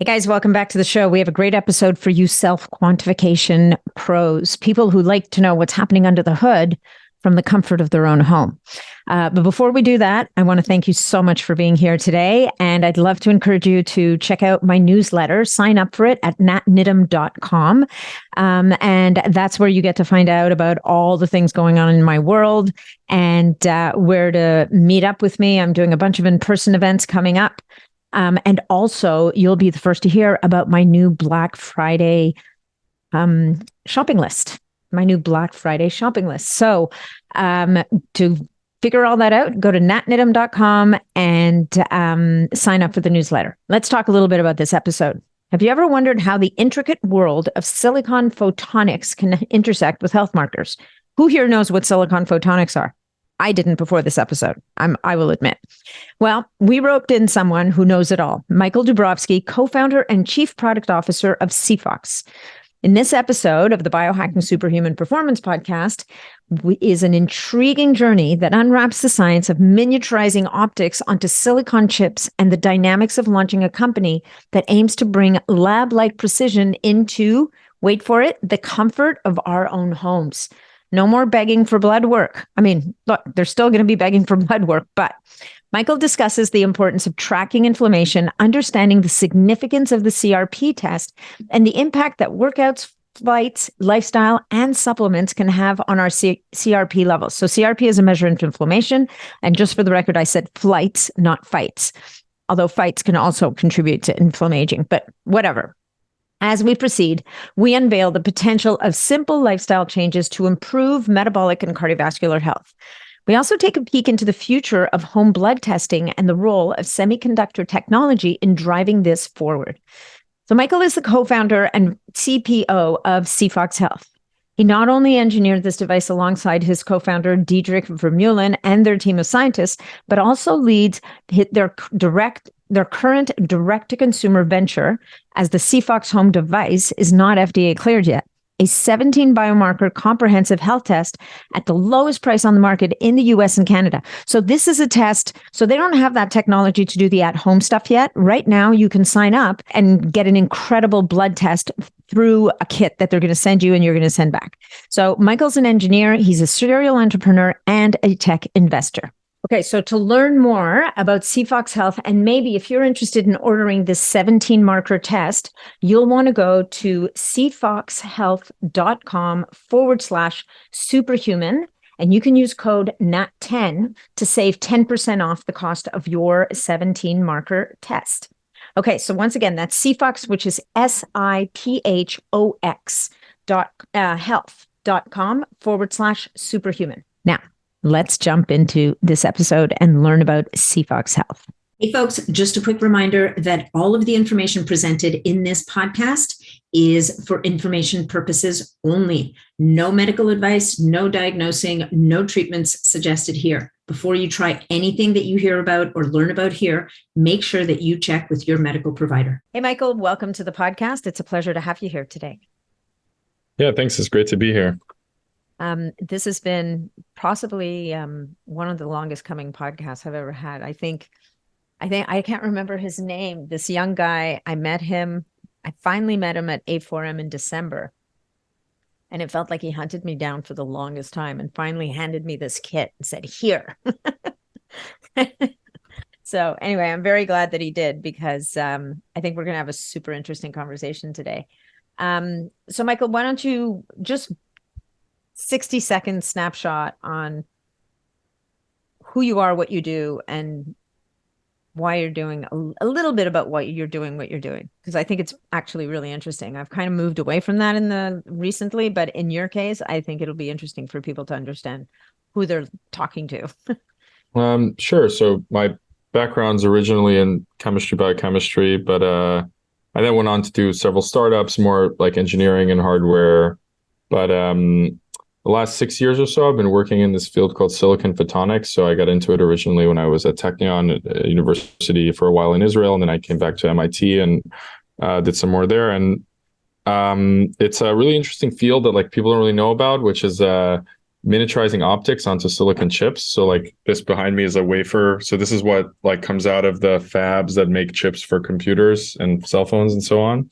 Hey guys, welcome back to the show. We have a great episode for you self-quantification pros, people who like to know what's happening under the hood from the comfort of their own home. But before we do that, I want to thank you so much for being here today. And I'd love to encourage you to check out my newsletter, sign up for it at natnidham.com. And that's where you get to find out about all the things going on in my world and where to meet up with me. I'm doing a bunch of in-person events coming up. And also, you'll be the first to hear about my new Black Friday shopping list. So to figure all that out, go to natnidham.com and sign up for the newsletter. Let's talk a little bit about this episode. Have you ever wondered how the intricate world of silicon photonics can intersect with health markers? Who here knows what silicon photonics are? I didn't before this episode, I will admit. Well, we roped in someone who knows it all. Michael Dubrovsky, co-founder and chief product officer of SiPhox. In this episode of the Biohacking Superhuman Performance podcast is an intriguing journey that unwraps the science of miniaturizing optics onto silicon chips and the dynamics of launching a company that aims to bring lab-like precision into, wait for it, the comfort of our own homes. No more begging for blood work. I mean, look, they're still going to be begging for blood work, but Michael discusses the importance of tracking inflammation, understanding the significance of the CRP test, and the impact that workouts, flights, lifestyle, and supplements can have on our CRP levels. So CRP is a measure of inflammation. And just for the record, I said flights, not fights, although fights can also contribute to inflammation, but whatever. As we proceed, we unveil the potential of simple lifestyle changes to improve metabolic and cardiovascular health. We also take a peek into the future of home blood testing and the role of semiconductor technology in driving this forward. So Michael is the co-founder and CPO of SiPhox Health. He not only engineered this device alongside his co-founder, Diederik Vermeulen, and their team of scientists, but also leads their current direct-to-consumer venture, as the SiPhox home device is not FDA cleared yet, a 17 biomarker comprehensive health test at the lowest price on the market in the US and Canada. So this is a test. So they don't have that technology to do the at-home stuff yet. Right now, you can sign up and get an incredible blood test through a kit that they're going to send you and you're going to send back. So Michael's an engineer. He's a serial entrepreneur and a tech investor. Okay, so to learn more about SiPhox Health, and maybe if you're interested in ordering this 17 marker test, you'll want to go to siphoxhealth.com/superhuman, and you can use code NAT10 to save 10% off the cost of your 17 marker test. Okay, so once again, that's SiPhox, which is SiPhox health.com/superhuman. Now, let's jump into this episode and learn about SiPhox Health. Hey, folks, just a quick reminder that all of the information presented in this podcast is for information purposes only. No medical advice, no diagnosing, no treatments suggested here. Before you try anything that you hear about or learn about here, make sure that you check with your medical provider. Hey, Michael, welcome to the podcast. It's a pleasure to have you here today. Yeah, thanks. It's great to be here. This has been possibly one of the longest coming podcasts I've ever had. I think I can't remember his name. This young guy, I finally met him at A4M in December. And it felt like he hunted me down for the longest time and finally handed me this kit and said, here. So anyway, I'm very glad that he did, because I think we're going to have a super interesting conversation today. So Michael, why don't you just 60-second snapshot on who you are, what you do, and why you're doing a little bit about what you're doing, because I think it's actually really interesting. I've kind of moved away from that recently, but in your case, I think it'll be interesting for people to understand who they're talking to. Sure. So my background's originally in chemistry, biochemistry, but I then went on to do several startups, more like engineering and hardware. But the last 6 years or so, I've been working in this field called Silicon Photonics. So I got into it originally when I was at Technion University for a while in Israel, and then I came back to MIT and did some more there. And it's a really interesting field that like people don't really know about, which is miniaturizing optics onto silicon chips. So like this behind me is a wafer. So this is what like comes out of the fabs that make chips for computers and cell phones and so on.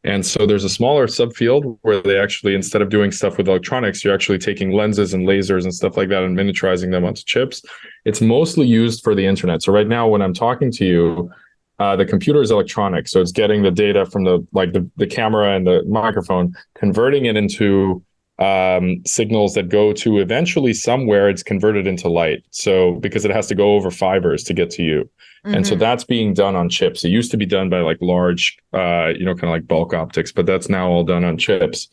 And so there's a smaller subfield where they actually, instead of doing stuff with electronics, you're actually taking lenses and lasers and stuff like that and miniaturizing them onto chips. It's mostly used for the internet. So right now, when I'm talking to you, the computer is electronic. So it's getting the data from the camera and the microphone, converting it into signals that go to eventually somewhere it's converted into light. So because it has to go over fibers to get to you. And so that's being done on chips. It used to be done by like large, kind of like bulk optics, but that's now all done on chips.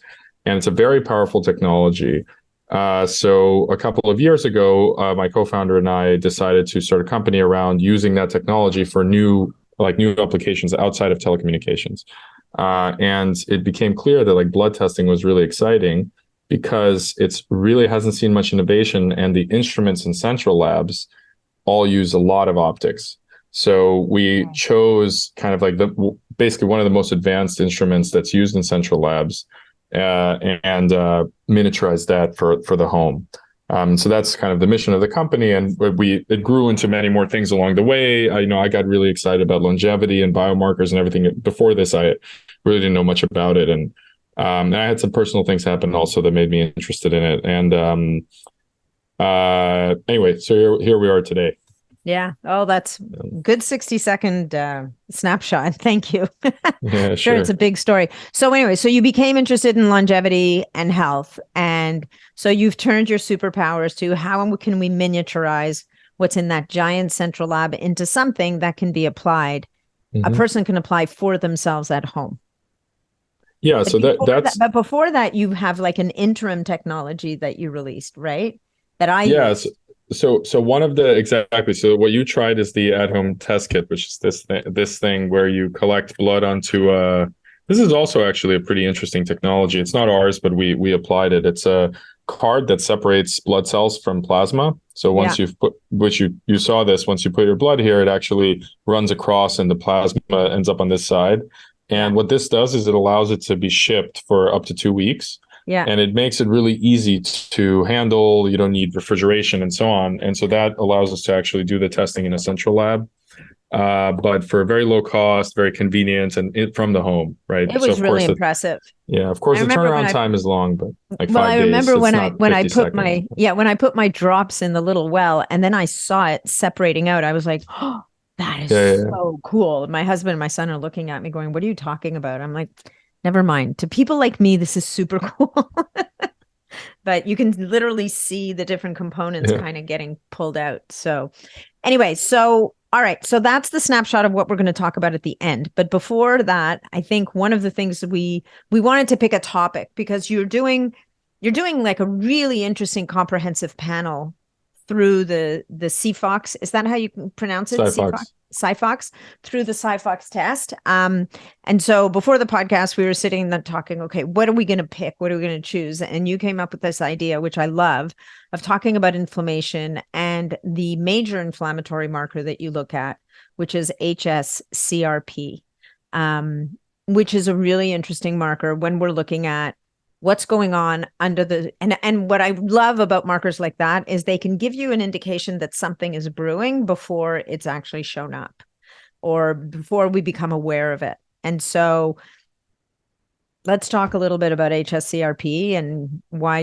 And it's a very powerful technology. So a couple of years ago, my co-founder and I decided to start a company around using that technology for new applications outside of telecommunications. And it became clear that like blood testing was really exciting because it's really hasn't seen much innovation, and the instruments in central labs all use a lot of optics. So we chose kind of like basically one of the most advanced instruments that's used in central labs, and miniaturized that for the home. So that's kind of the mission of the company, and it grew into many more things along the way. I got really excited about longevity and biomarkers and everything. Before this, I really didn't know much about it, and I had some personal things happen also that made me interested in it. And anyway, so here we are today. Yeah. Oh, that's good 60-second snapshot. Thank you. Yeah, Sure, it's a big story. So anyway, so you became interested in longevity and health. And so you've turned your superpowers to how can we miniaturize what's in that giant central lab into something that can be applied, a person can apply for themselves at home. Yeah, but so that's... But before that, you have like an interim technology that you released, right? That I use. So one of the exactly. So what you tried is the at-home test kit, which is this thing where you collect blood onto this is also actually a pretty interesting technology. It's not ours, but we applied it. It's a card that separates blood cells from plasma. So once you've put, which you saw this, once you put your blood here, it actually runs across and the plasma ends up on this side. And what this does is it allows it to be shipped for up to 2 weeks. Yeah. And it makes it really easy to handle. You don't need refrigeration and so on. And so that allows us to actually do the testing in a central lab, but for very low cost, very convenient, and from the home, right? It was really impressive. Yeah, of course, the turnaround time is long, but like 5 days. I remember when I put seconds. when I put my drops in the little well, and then I saw it separating out. I was like, oh, that is so cool. My husband and my son are looking at me going, what are you talking about? I'm like, never mind. To people like me, this is super cool. But you can literally see the different components kind of getting pulled out. So anyway, all right. So that's the snapshot of what we're going to talk about at the end. But before that, I think one of the things we wanted to pick a topic, because you're doing like a really interesting comprehensive panel through the SiPhox. Is that how you pronounce it? SiPhox, through the SiPhox test. And so before the podcast, we were sitting there talking, okay, what are we going to pick? What are we going to choose? And you came up with this idea, which I love, of talking about inflammation and the major inflammatory marker that you look at, which is hsCRP, which is a really interesting marker when we're looking at what's going on under the, and what I love about markers like that is they can give you an indication that something is brewing before it's actually shown up or before we become aware of it. And so let's talk a little bit about hsCRP and why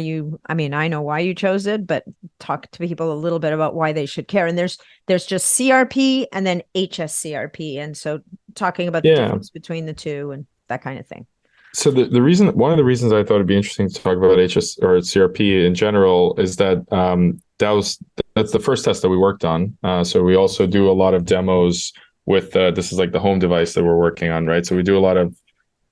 I know why you chose it, but talk to people a little bit about why they should care. And there's just CRP and then hsCRP. And so talking about the difference between the two and that kind of thing. So one of the reasons I thought it'd be interesting to talk about CRP in general is that that's the first test that we worked on. So we also do a lot of demos with this is like the home device that we're working on, right? So we do a lot of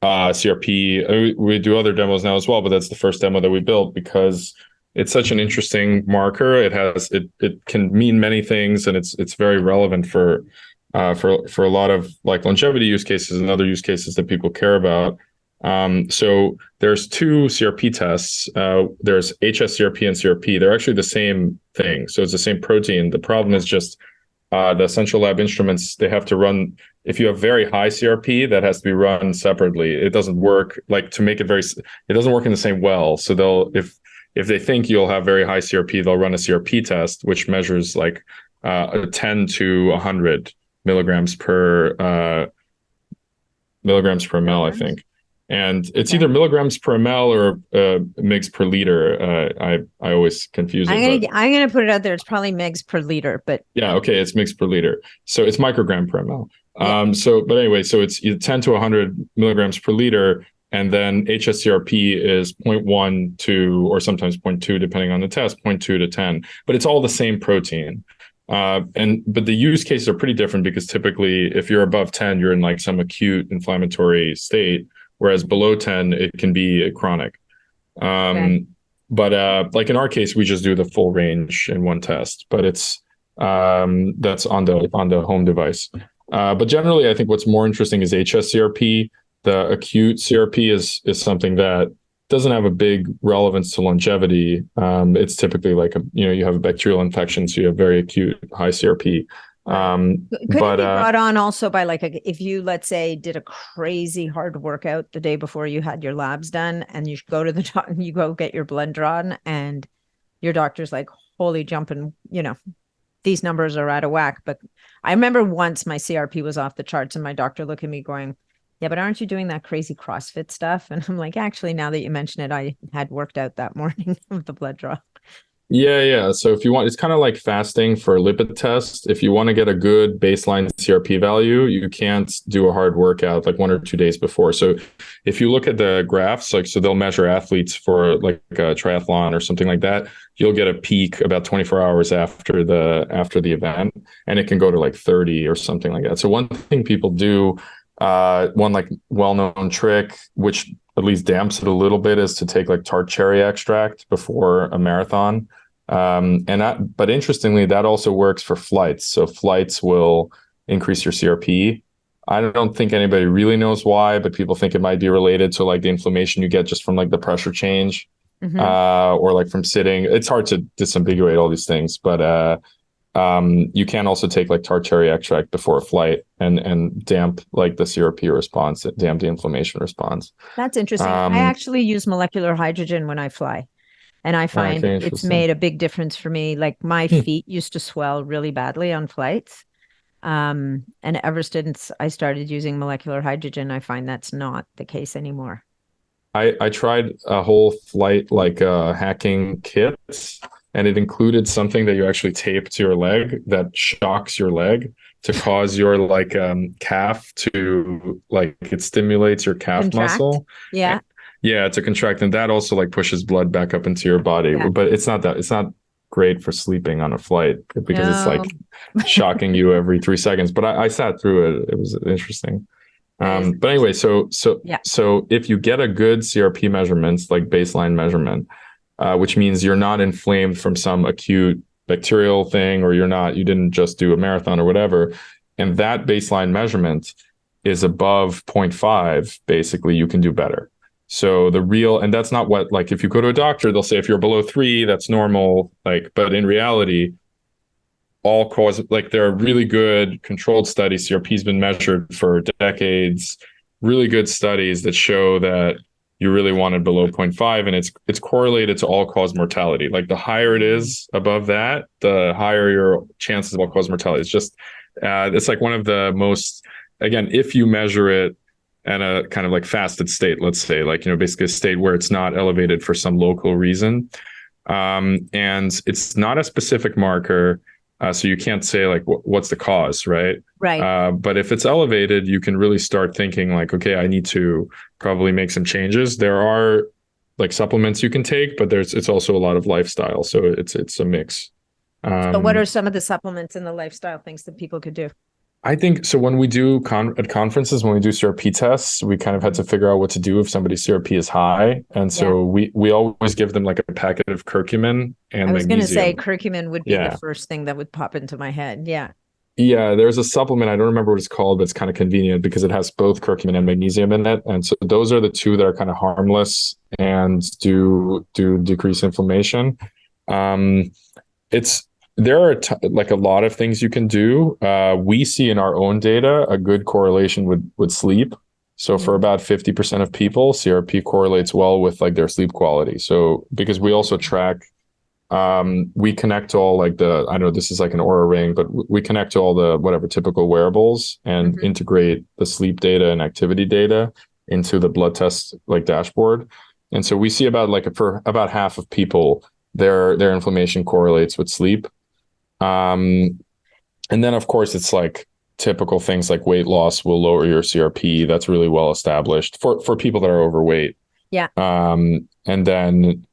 CRP. We do other demos now as well, but that's the first demo that we built because it's such an interesting marker. It can mean many things, and it's very relevant for a lot of like longevity use cases and other use cases that people care about. So there's two CRP tests. There's hsCRP and CRP. They're actually the same thing. So it's the same protein. The problem is just the central lab instruments, they have to run, if you have very high CRP, that has to be run separately. It doesn't work it doesn't work in the same well. So if they think you'll have very high CRP, they'll run a CRP test, which measures like 10 to 100 milligrams per ml, I think. And it's either milligrams per ml or mgs per liter. I always confuse it. I'm gonna put it out there. It's probably megs per liter, but yeah, okay, it's mgs per liter. So it's microgram per ml. Yeah. But anyway, so it's 10 to 100 milligrams per liter, and then HSCRP is 0.1 to, or sometimes 0.2, depending on the test, 0.2 to 10. But it's all the same protein. But the use cases are pretty different, because typically if you're above 10, you're in like some acute inflammatory state, whereas below 10, it can be chronic. But like in our case, we just do the full range in one test, but it's that's on the home device. But generally, I think what's more interesting is HSCRP. The acute CRP is something that doesn't have a big relevance to longevity. It's typically like you have a bacterial infection, so you have very acute high CRP. Could it be brought on also by like if you, let's say, did a crazy hard workout the day before you had your labs done, and you go to the doctor, you go get your blood drawn, and your doctor's like, holy jumping, these numbers are out of whack. But I remember once my CRP was off the charts, and my doctor looked at me going, yeah, but aren't you doing that crazy CrossFit stuff? And I'm like, actually, now that you mention it, I had worked out that morning of the blood draw. Yeah. So if you want, it's kind of like fasting for a lipid test. If you want to get a good baseline CRP value, you can't do a hard workout like 1 or 2 days before. So if you look at the graphs, so they'll measure athletes for like a triathlon or something like that, you'll get a peak about 24 hours after the event, and it can go to like 30 or something like that. So one thing people do, one like well-known trick, which at least damps it a little bit, is to take like tart cherry extract before a marathon. But interestingly, that also works for flights. So flights will increase your CRP. I don't think anybody really knows why, but people think it might be related to like the inflammation you get just from like the pressure change, or like from sitting. It's hard to disambiguate all these things, but you can also take like tart cherry extract before a flight and damp like the CRP response, damp the inflammation response. That's interesting. I actually use molecular hydrogen when I fly, and I find it's made a big difference for me. Like my feet used to swell really badly on flights. And ever since I started using molecular hydrogen, I find that's not the case anymore. I tried a whole flight like hacking kits, and it included something that you actually tape to your leg that shocks your leg to cause your like calf to like, it stimulates your calf muscle. Yeah. Yeah, to contract, and that also like pushes blood back up into your body. Yeah. But it's not great for sleeping on a flight, because it's like shocking you every 3 seconds. But I sat through it. It was interesting. But anyway, so if you get a good CRP measurements, like baseline measurement, which means you're not inflamed from some acute bacterial thing, or you didn't just do a marathon or whatever, and that baseline measurement is above 0.5, basically you can do better. So and that's not what, like if you go to a doctor, they'll say if you're below 3, that's normal. Like, but in reality, all cause, like there are really good controlled studies. CRP has been measured for decades, really good studies that show that you really want it below 0.5, and it's correlated to all-cause mortality. Like the higher it is above that, the higher your chances of all-cause mortality. It's just, it's like one of the most, again, if you measure it in a kind of like fasted state, let's say, like, basically a state where it's not elevated for some local reason. And it's not a specific marker. So you can't say like, what's the cause, right? Right. But if it's elevated, you can really start thinking like, okay, I need to probably make some changes. There are like supplements you can take, but it's also a lot of lifestyle. So it's a mix. So what are some of the supplements and the lifestyle things that people could do? I think so. When we do at conferences, when we do CRP tests, we kind of had to figure out what to do if somebody's CRP is high. And so we always give them like a packet of curcumin and magnesium. I was going to say curcumin would be the first thing that would pop into my head. Yeah. Yeah. There's a supplement, I don't remember what it's called, but it's kind of convenient because it has both curcumin and magnesium in it. And so those are the two that are kind of harmless and do decrease inflammation. There are like a lot of things you can do. We see in our own data a good correlation with sleep. So for about 50% of people, CRP correlates well with like their sleep quality. So because we also track, we connect to all like I know this is like an Aura ring, but we connect to all the whatever typical wearables and integrate the sleep data and activity data into the blood test like dashboard. And so we see about for about half of people, their inflammation correlates with sleep. And then of course it's like typical things like weight loss will lower your CRP. That's really well established for people that are overweight. Yeah. And then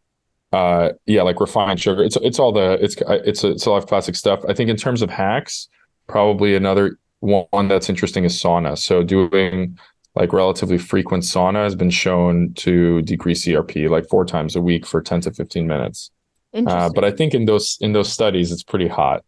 like refined sugar. It's a lot of classic stuff. I think in terms of hacks, probably another one that's interesting is sauna. So doing like relatively frequent sauna has been shown to decrease CRP like 4 times a week for 10 to 15 minutes. But I think in those studies, it's pretty hot.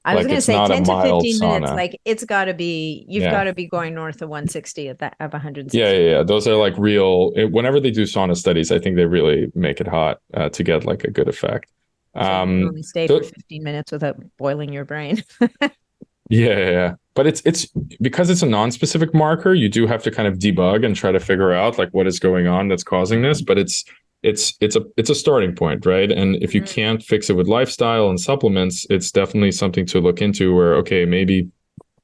I was going to say 10 to 15 sauna. minutes. Like it's got to be, you've got to be going north of 160 of 160. Yeah. Those are like real. Whenever they do sauna studies, I think they really make it hot to get like a good effect. So you only stay for 15 minutes without boiling your brain. Yeah. But it's because it's a non-specific marker, you do have to kind of debug and try to figure out like what is going on that's causing this. But it's a starting point, right? And if you can't fix it with lifestyle and supplements, it's definitely something to look into where, okay, maybe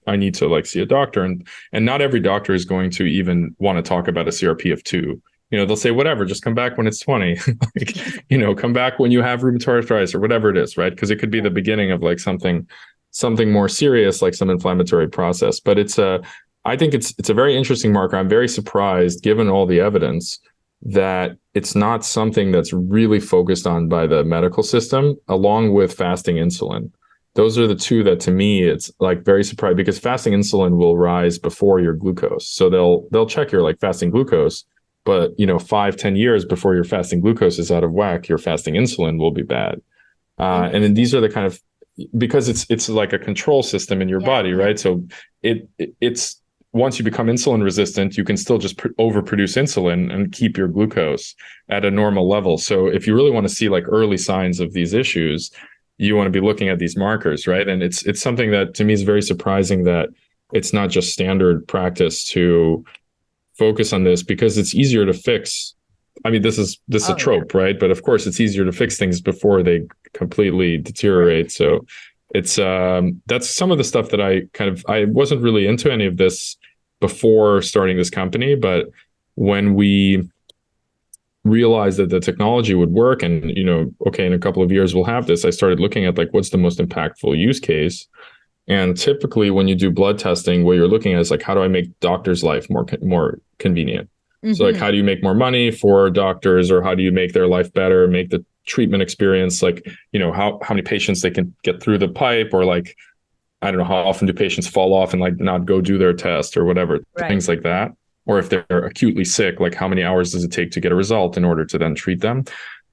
I need to like see a doctor, and not every doctor is going to even want to talk about a CRP of 2. They'll say, whatever, just come back when it's 20, like, come back when you have rheumatoid arthritis or whatever it is, right? Because it could be the beginning of like something more serious, like some inflammatory process. But I think it's a very interesting marker. I'm very surprised, given all the evidence, that it's not something that's really focused on by the medical system, along with fasting insulin. Those are the two that, to me, it's like very surprising, because fasting insulin will rise before your glucose. So they'll check your like fasting glucose, but 5-10 years before your fasting glucose is out of whack, your fasting insulin will be bad. And then these are the kind of, because it's like a control system in your body, right? So it's once you become insulin resistant, you can still just overproduce insulin and keep your glucose at a normal level. So if you really want to see like early signs of these issues, you want to be looking at these markers, right? And it's something that to me is very surprising that it's not just standard practice to focus on this, because it's easier to fix. I mean, this is a trope, right? But of course, it's easier to fix things before they completely deteriorate. So it's that's some of the stuff that I wasn't really into any of this before starting this company, but when we realized that the technology would work and, okay, in a couple of years we'll have this, I started looking at like, what's the most impactful use case? And typically when you do blood testing, what you're looking at is like, how do I make doctors' life more convenient? So like, how do you make more money for doctors, or how do you make their life better, make the treatment experience, like, how many patients they can get through the pipe, or like, I don't know, how often do patients fall off and like not go do their test or whatever, things like that. Or if they're acutely sick, like how many hours does it take to get a result in order to then treat them?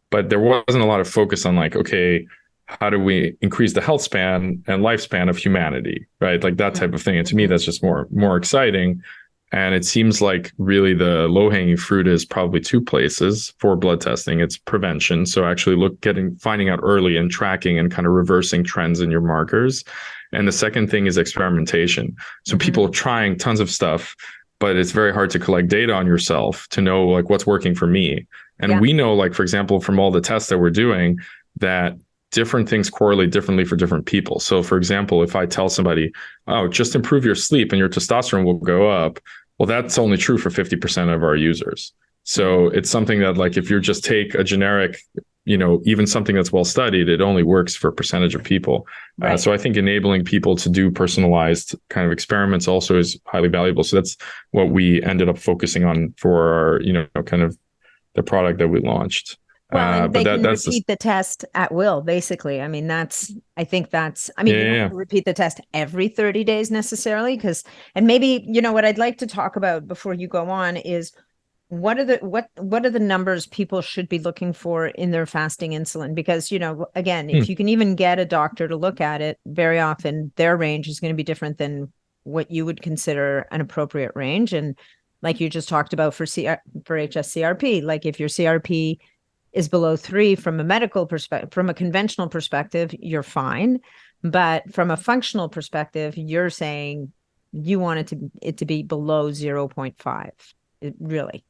But there wasn't a lot of focus on like, okay, how do we increase the health span and lifespan of humanity, right? Like that type of thing. And to me, that's just more exciting. And it seems like really the low-hanging fruit is probably 2 places for blood testing. It's prevention. So actually finding out early and tracking and kind of reversing trends in your markers. And the second thing is experimentation. So people are trying tons of stuff, but it's very hard to collect data on yourself to know like what's working for me. And we know, like, for example, from all the tests that we're doing, that different things correlate differently for different people. So for example, if I tell somebody, oh, just improve your sleep and your testosterone will go up, well, that's only true for 50% of our users. So it's something that, like, if you just take a generic, even something that's well studied, it only works for a percentage of people. Right. So I think enabling people to do personalized kind of experiments also is highly valuable. So that's what we ended up focusing on for our, kind of the product that we launched. Well, they can repeat the test at will, basically. I mean, you don't have to repeat the test every 30 days necessarily, and maybe, what I'd like to talk about before you go on is what are the numbers people should be looking for in their fasting insulin? Because, again, if you can even get a doctor to look at it, very often their range is going to be different than what you would consider an appropriate range. And like you just talked about for HSCRP, like if your CRP is below 3 from a medical perspective, from a conventional perspective, you're fine. But from a functional perspective, you're saying you want it to be below 0.5. really.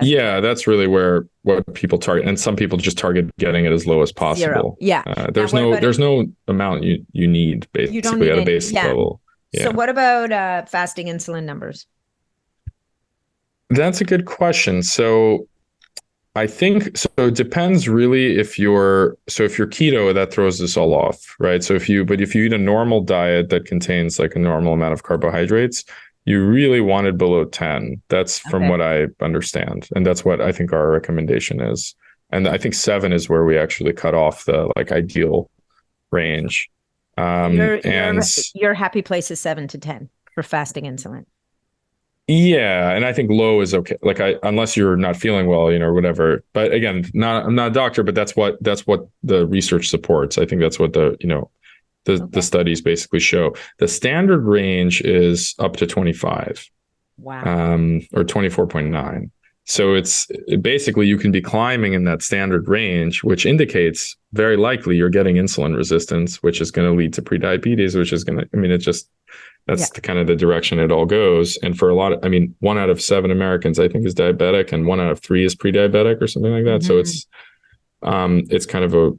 Yeah, that's really what people target, and some people just target getting it as low as possible. 0. Yeah. There's no amount you need You don't basically need at a any, base level. Yeah. So what about fasting insulin numbers? That's a good question. So I think so. It depends really if you're keto, that throws this all off, right? So if you eat a normal diet that contains like a normal amount of carbohydrates, you really want it below 10. That's from what I understand, and that's what I think our recommendation is. And I think 7 is where we actually cut off the like ideal range. Your happy place is 7 to 10 for fasting insulin. Yeah, and I think low is okay. Like unless you're not feeling well, or whatever. But again, I'm not a doctor, but that's what the research supports. I think that's what the studies basically show. The standard range is up to 25. Wow. Or 24.9. So basically you can be climbing in that standard range, which indicates very likely you're getting insulin resistance, which is going to lead to prediabetes, which is going to, that's the kind of the direction it all goes. And for 1 out of 7 Americans, I think, is diabetic, and 1 out of 3 is pre-diabetic or something like that. Mm-hmm. So it's kind of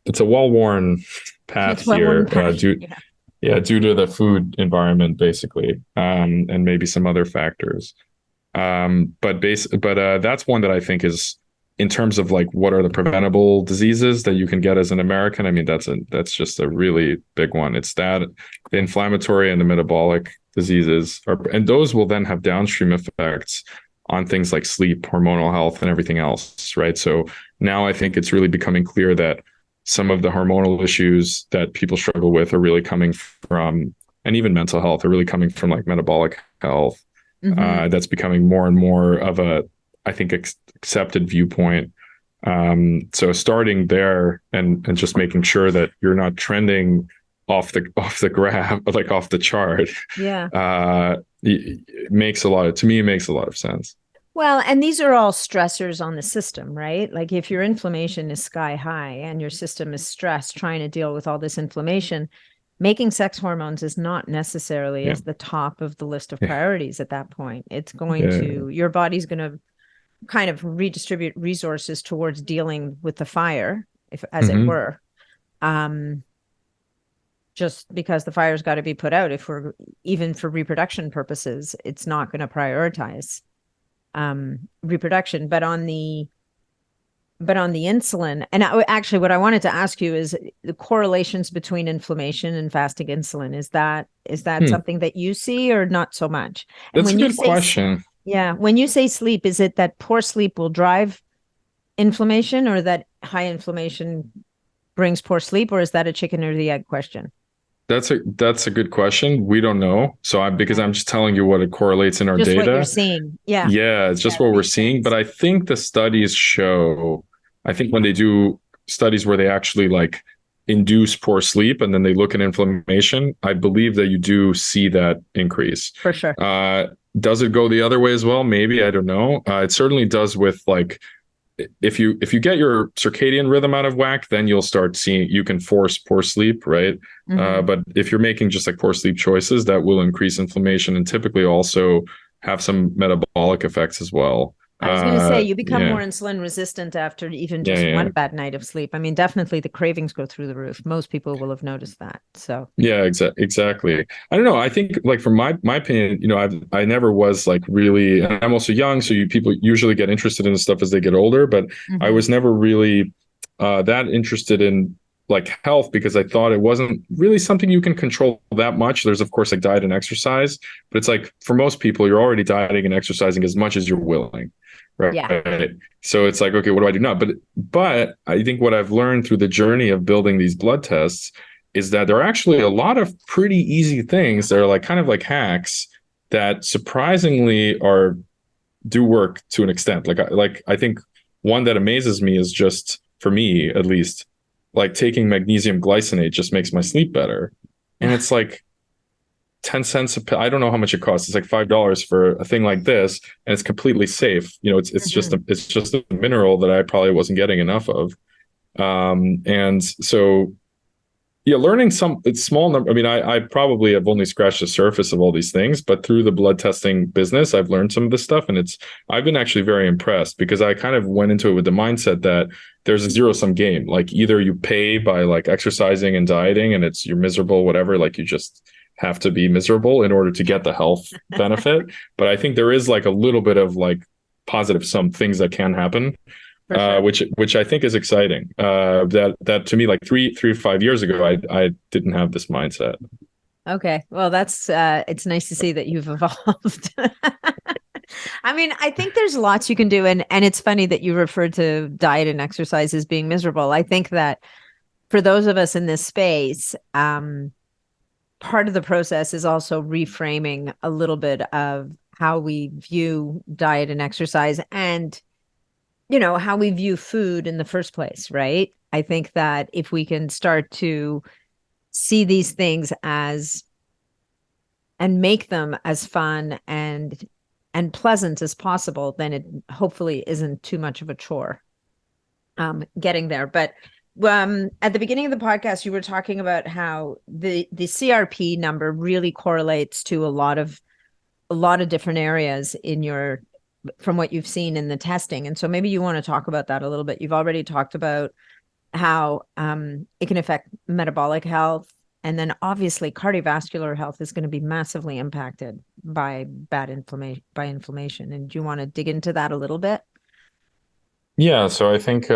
it's a well-worn path here, due to the food environment, basically, and maybe some other factors. But that's one that I think is, in terms of like what are the preventable diseases that you can get as an American. I mean, that's just a really big one. It's that the inflammatory and the metabolic diseases and those will then have downstream effects on things like sleep, hormonal health, and everything else, right? So now I think it's really becoming clear that some of the hormonal issues that people struggle with are really coming from, and even mental health, are really coming from like metabolic health. Mm-hmm. That's becoming more and more of a, I think, accepted viewpoint. So starting there and just making sure that you're not trending off the graph, like off the chart. Yeah. It makes a lot of sense. Well, and these are all stressors on the system, right? Like if your inflammation is sky high and your system is stressed trying to deal with all this inflammation, making sex hormones is not necessarily as the top of the list of priorities at that point. It's going to, your body's going to kind of redistribute resources towards dealing with the fire, as it were. Just because the fire's got to be put out, even for reproduction purposes, it's not going to prioritize reproduction. But on the insulin, and actually what I wanted to ask you is the correlations between inflammation and fasting insulin. Is that something that you see, or not so much? That's a good question. Yeah. When you say sleep, is it that poor sleep will drive inflammation, or that high inflammation brings poor sleep, or is that a chicken or the egg question? That's a good question. We don't know. So I'm just telling you what it correlates in our just data. What you're seeing. Yeah. Yeah. It's just what we're seeing. But I think the studies show, I think when they do studies where they actually like induce poor sleep and then they look at inflammation, I believe that you do see that increase. For sure. Does it go the other way as well? Maybe, I don't know. It certainly does with like, if you get your circadian rhythm out of whack, then you'll start seeing, you can force poor sleep, right? Mm-hmm. But if you're making just like poor sleep choices, that will increase inflammation and typically also have some metabolic effects as well. I was going to say, you become more insulin resistant after even just one bad night of sleep. I mean, definitely the cravings go through the roof. Most people will have noticed that. So yeah, exactly. I don't know. I think, like, from my opinion, I never was like really, I'm also young, so people usually get interested in this stuff as they get older, but I was never really that interested in like health, because I thought it wasn't really something you can control that much. There's of course like diet and exercise, but it's like for most people, you're already dieting and exercising as much as you're willing. Right. Yeah. So it's like, okay, what do I do now? But I think what I've learned through the journey of building these blood tests is that there are actually a lot of pretty easy things that are like kind of like hacks that surprisingly do work to an extent. Like I think one that amazes me is, just for me at least, like taking magnesium glycinate just makes my sleep better. And it's like 10 cents a pill. I don't know how much it costs. It's like $5 for a thing like this, and it's completely safe. It's just a mineral that I probably wasn't getting enough of. And so Yeah, learning it's small number. I mean, I probably have only scratched the surface of all these things, but through the blood testing business, I've learned some of this stuff, and I've been actually very impressed because I kind of went into it with the mindset that there's a zero-sum game. Like either you pay by like exercising and dieting, and you're miserable, whatever. Like you just have to be miserable in order to get the health benefit. But I think there is like a little bit of like positive some things that can happen. Sure. Which I think is exciting. That to me, like three to 5 years ago, I didn't have this mindset. Okay, well, that's it's nice to see that you've evolved. I mean, I think there's lots you can do, and it's funny that you referred to diet and exercise as being miserable. I think that for those of us in this space, part of the process is also reframing a little bit of how we view diet and exercise, and how we view food in the first place, right? I think that if we can start to see these things and make them as fun and pleasant as possible, then it hopefully isn't too much of a chore getting there. But at the beginning of the podcast, you were talking about how the CRP number really correlates to a lot of different areas from what you've seen in the testing. And so maybe you want to talk about that a little bit. You've already talked about how it can affect metabolic health. And then obviously cardiovascular health is going to be massively impacted by inflammation. And do you want to dig into that a little bit? Yeah. So I think,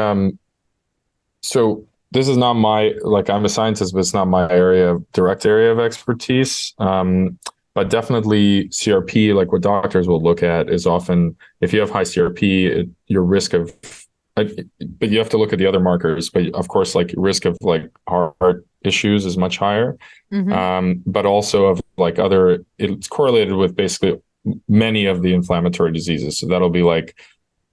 so this is not I'm a scientist, but it's not my direct area of expertise. But definitely CRP, like what doctors will look at is often if you have high CRP, your risk of, but you have to look at the other markers. But of course, like risk of like heart issues is much higher. Mm-hmm. But also of like it's correlated with basically many of the inflammatory diseases. So that'll be like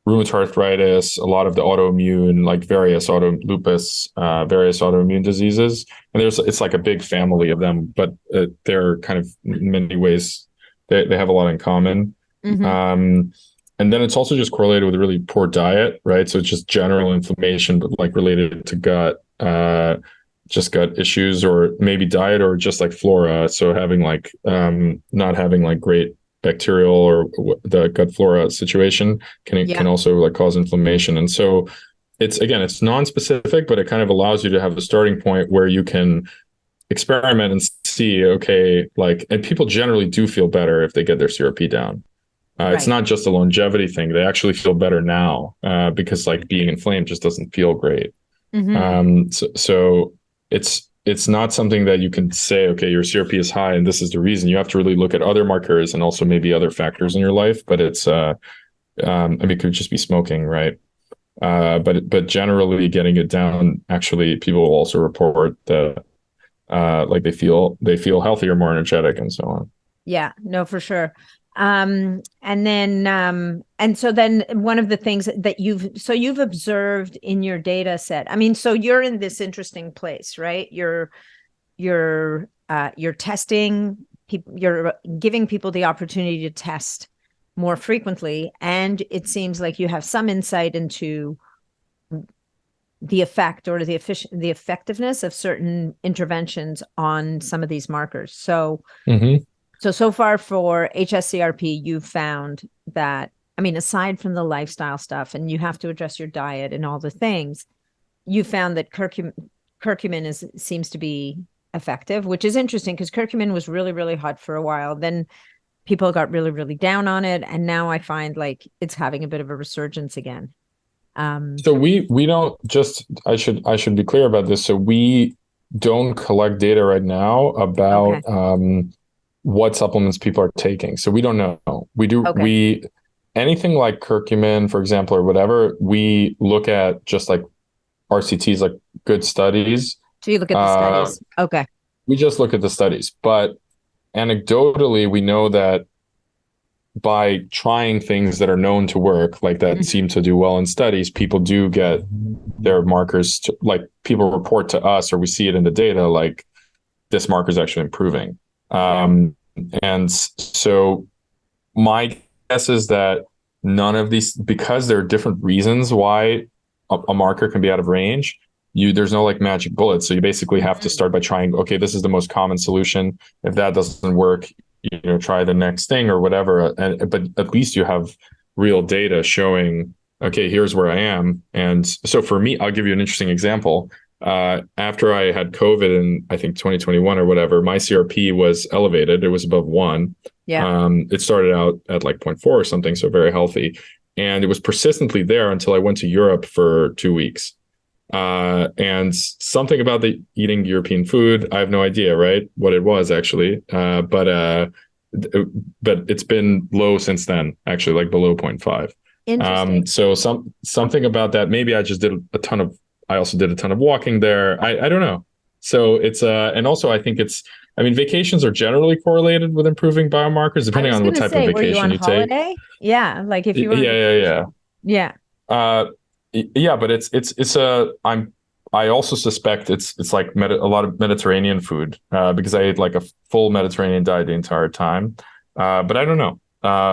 rheumatoid arthritis, a lot of the autoimmune, like various lupus, various autoimmune diseases. And it's like a big family of them, but they're kind of in many ways, they have a lot in common. Mm-hmm. And then it's also just correlated with a really poor diet, right? So it's just general inflammation, but like related to gut, just gut issues, or maybe diet, or just like flora. So having like, not having like great bacterial or the gut flora situation can also like cause inflammation. And so it's non-specific, but it kind of allows you to have a starting point where you can experiment and see, okay, like, and people generally do feel better if they get their CRP down. Right. It's not just a longevity thing. They actually feel better now because like being inflamed just doesn't feel great. Mm-hmm. So it's not something that you can say, okay, your CRP is high and this is the reason. You have to really look at other markers and also maybe other factors in your life. But it's, I mean, it could just be smoking, right? But generally getting it down, actually, people will also report that like they feel healthier, more energetic, and so on. Yeah, no, for sure. And so then one of the things that you've observed in your data set, I mean, so you're in this interesting place, right? You're testing people, you're giving people the opportunity to test more frequently. And it seems like you have some insight into the effect or the effectiveness of certain interventions on some of these markers. So, mm-hmm. So far for HSCRP, you've found that, I mean, aside from the lifestyle stuff, and you have to adjust your diet and all the things, you found that curcumin seems to be effective, which is interesting because curcumin was really, really hot for a while. Then people got really, really down on it. And now I find like it's having a bit of a resurgence again. So we don't just, I should be clear about this. So we don't collect data right now about, what supplements people are taking. So we don't know. We do, anything like curcumin, for example, or whatever, we look at just like RCTs, like good studies. So you look at the studies. Okay. We just look at the studies, but anecdotally, we know that by trying things that are known to work, like that, mm-hmm. seem to do well in studies, people do get their markers like people report to us, or we see it in the data, like this marker is actually improving. And so my guess is that none of these, because there are different reasons why a marker can be out of range, there's no like magic bullet. So you basically have to start by trying, okay, this is the most common solution. If that doesn't work, try the next thing or whatever. But at least you have real data showing, okay, here's where I am. And so for me, I'll give you an interesting example. After I had COVID in, I think 2021 or whatever, my CRP was elevated. It was above 1. Yeah. It started out at like 0.4 or something, so very healthy. And it was persistently there until I went to Europe for 2 weeks. And something about the eating European food, I have no idea, right? What it was actually. But it's been low since then, actually, like below 0.5. Interesting. So something about that. Maybe I just did I also did a ton of walking there. I don't know. So it's and also I think vacations are generally correlated with improving biomarkers, depending on what type of vacation you take. Yeah, like if you were. Yeah. But I also suspect it's like a lot of Mediterranean food because I ate like a full Mediterranean diet the entire time. But I don't know.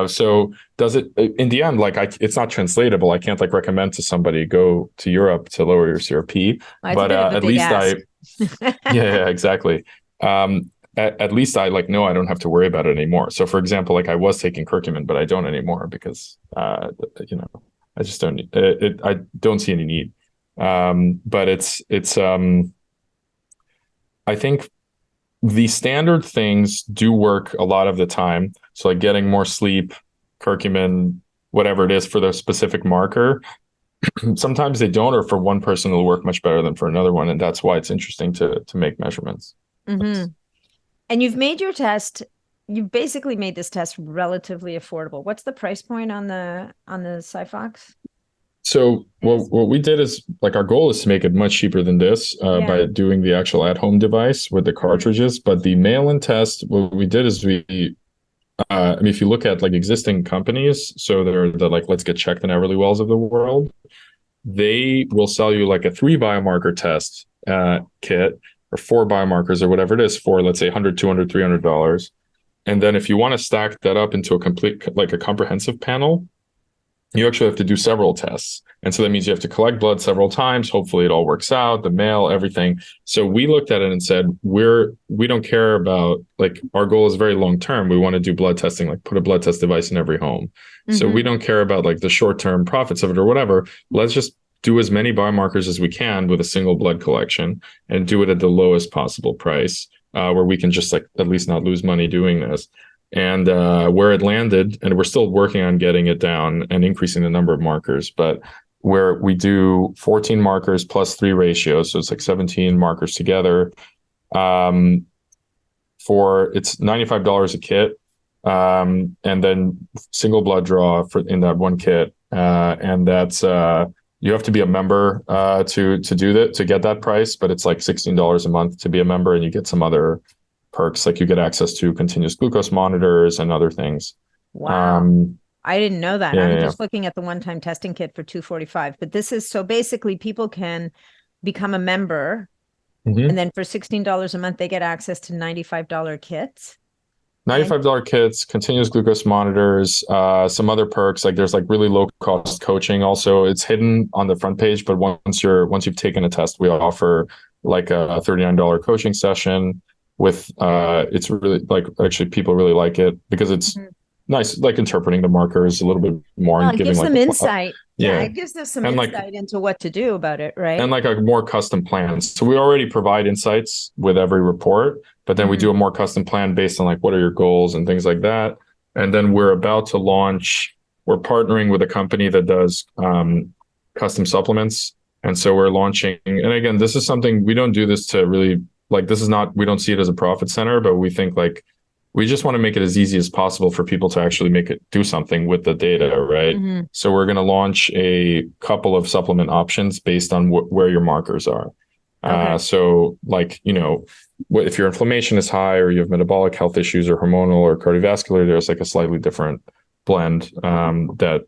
So does it in the end, like it's not translatable. I can't like recommend to somebody go to Europe to lower your CRP, but at least yeah, exactly. At least I know I don't have to worry about it anymore. So for example, like I was taking curcumin, but I don't anymore because, I just don't, I don't see any need. But I think the standard things do work a lot of the time. So like getting more sleep, curcumin, whatever it is for the specific marker. Sometimes they don't, or for one person it'll work much better than for another one. And that's why it's interesting to make measurements. Mm-hmm. And you've basically made this test relatively affordable. What's the price point on the SiPhox? So what we did is like our goal is to make it much cheaper than this by doing the actual at-home device with the cartridges. But the mail-in test, what we did is if you look at like existing companies, so they're the like Let's Get Checked and Everly Wells of the world, they will sell you like a 3 biomarker test kit or 4 biomarkers or whatever it is for, let's say, $100, $200, $300. And then if you want to stack that up into a complete, like a comprehensive panel, you actually have to do several tests. And so that means you have to collect blood several times. Hopefully it all works out, the mail, everything. So we looked at it and said, we don't care about, like, our goal is very long-term. We want to do blood testing, like put a blood test device in every home. Mm-hmm. So we don't care about like the short-term profits of it or whatever. Let's just do as many biomarkers as we can with a single blood collection and do it at the lowest possible price, where we can just like at least not lose money doing this. And where it landed, and we're still working on getting it down and increasing the number of markers, but where we do 14 markers plus 3 ratios, so it's like 17 markers together. It's $95 a kit, and then single blood draw in that one kit, and that's you have to be a member to do that, to get that price, but it's like $16 a month to be a member, and you get some other perks, like you get access to continuous glucose monitors and other things. Wow. I didn't know that. I'm just looking at the one-time testing kit for $245, but this is, so basically people can become a member, mm-hmm. and then for $16 a month, they get access to $95 kits. $95 kits, continuous glucose monitors, some other perks, like there's like really low cost coaching. Also, it's hidden on the front page, but once you've taken a test, we offer like a $39 coaching session with it's really like, actually people really like it because it's mm-hmm. nice, like interpreting the markers a little bit more and giving gives them insight. It gives us some insight into what to do about it, right? And like a more custom plan. So we already provide insights with every report, but then we do a more custom plan based on like what are your goals and things like that. And then we're partnering with a company that does custom supplements. And so we're launching, and again, this is something, we don't do this to really, like, we don't see it as a profit center, but we think like, we just want to make it as easy as possible for people to actually do something with the data, right? Mm-hmm. So we're going to launch a couple of supplement options based on where your markers are. Okay. So like, if your inflammation is high or you have metabolic health issues or hormonal or cardiovascular, there's like a slightly different blend that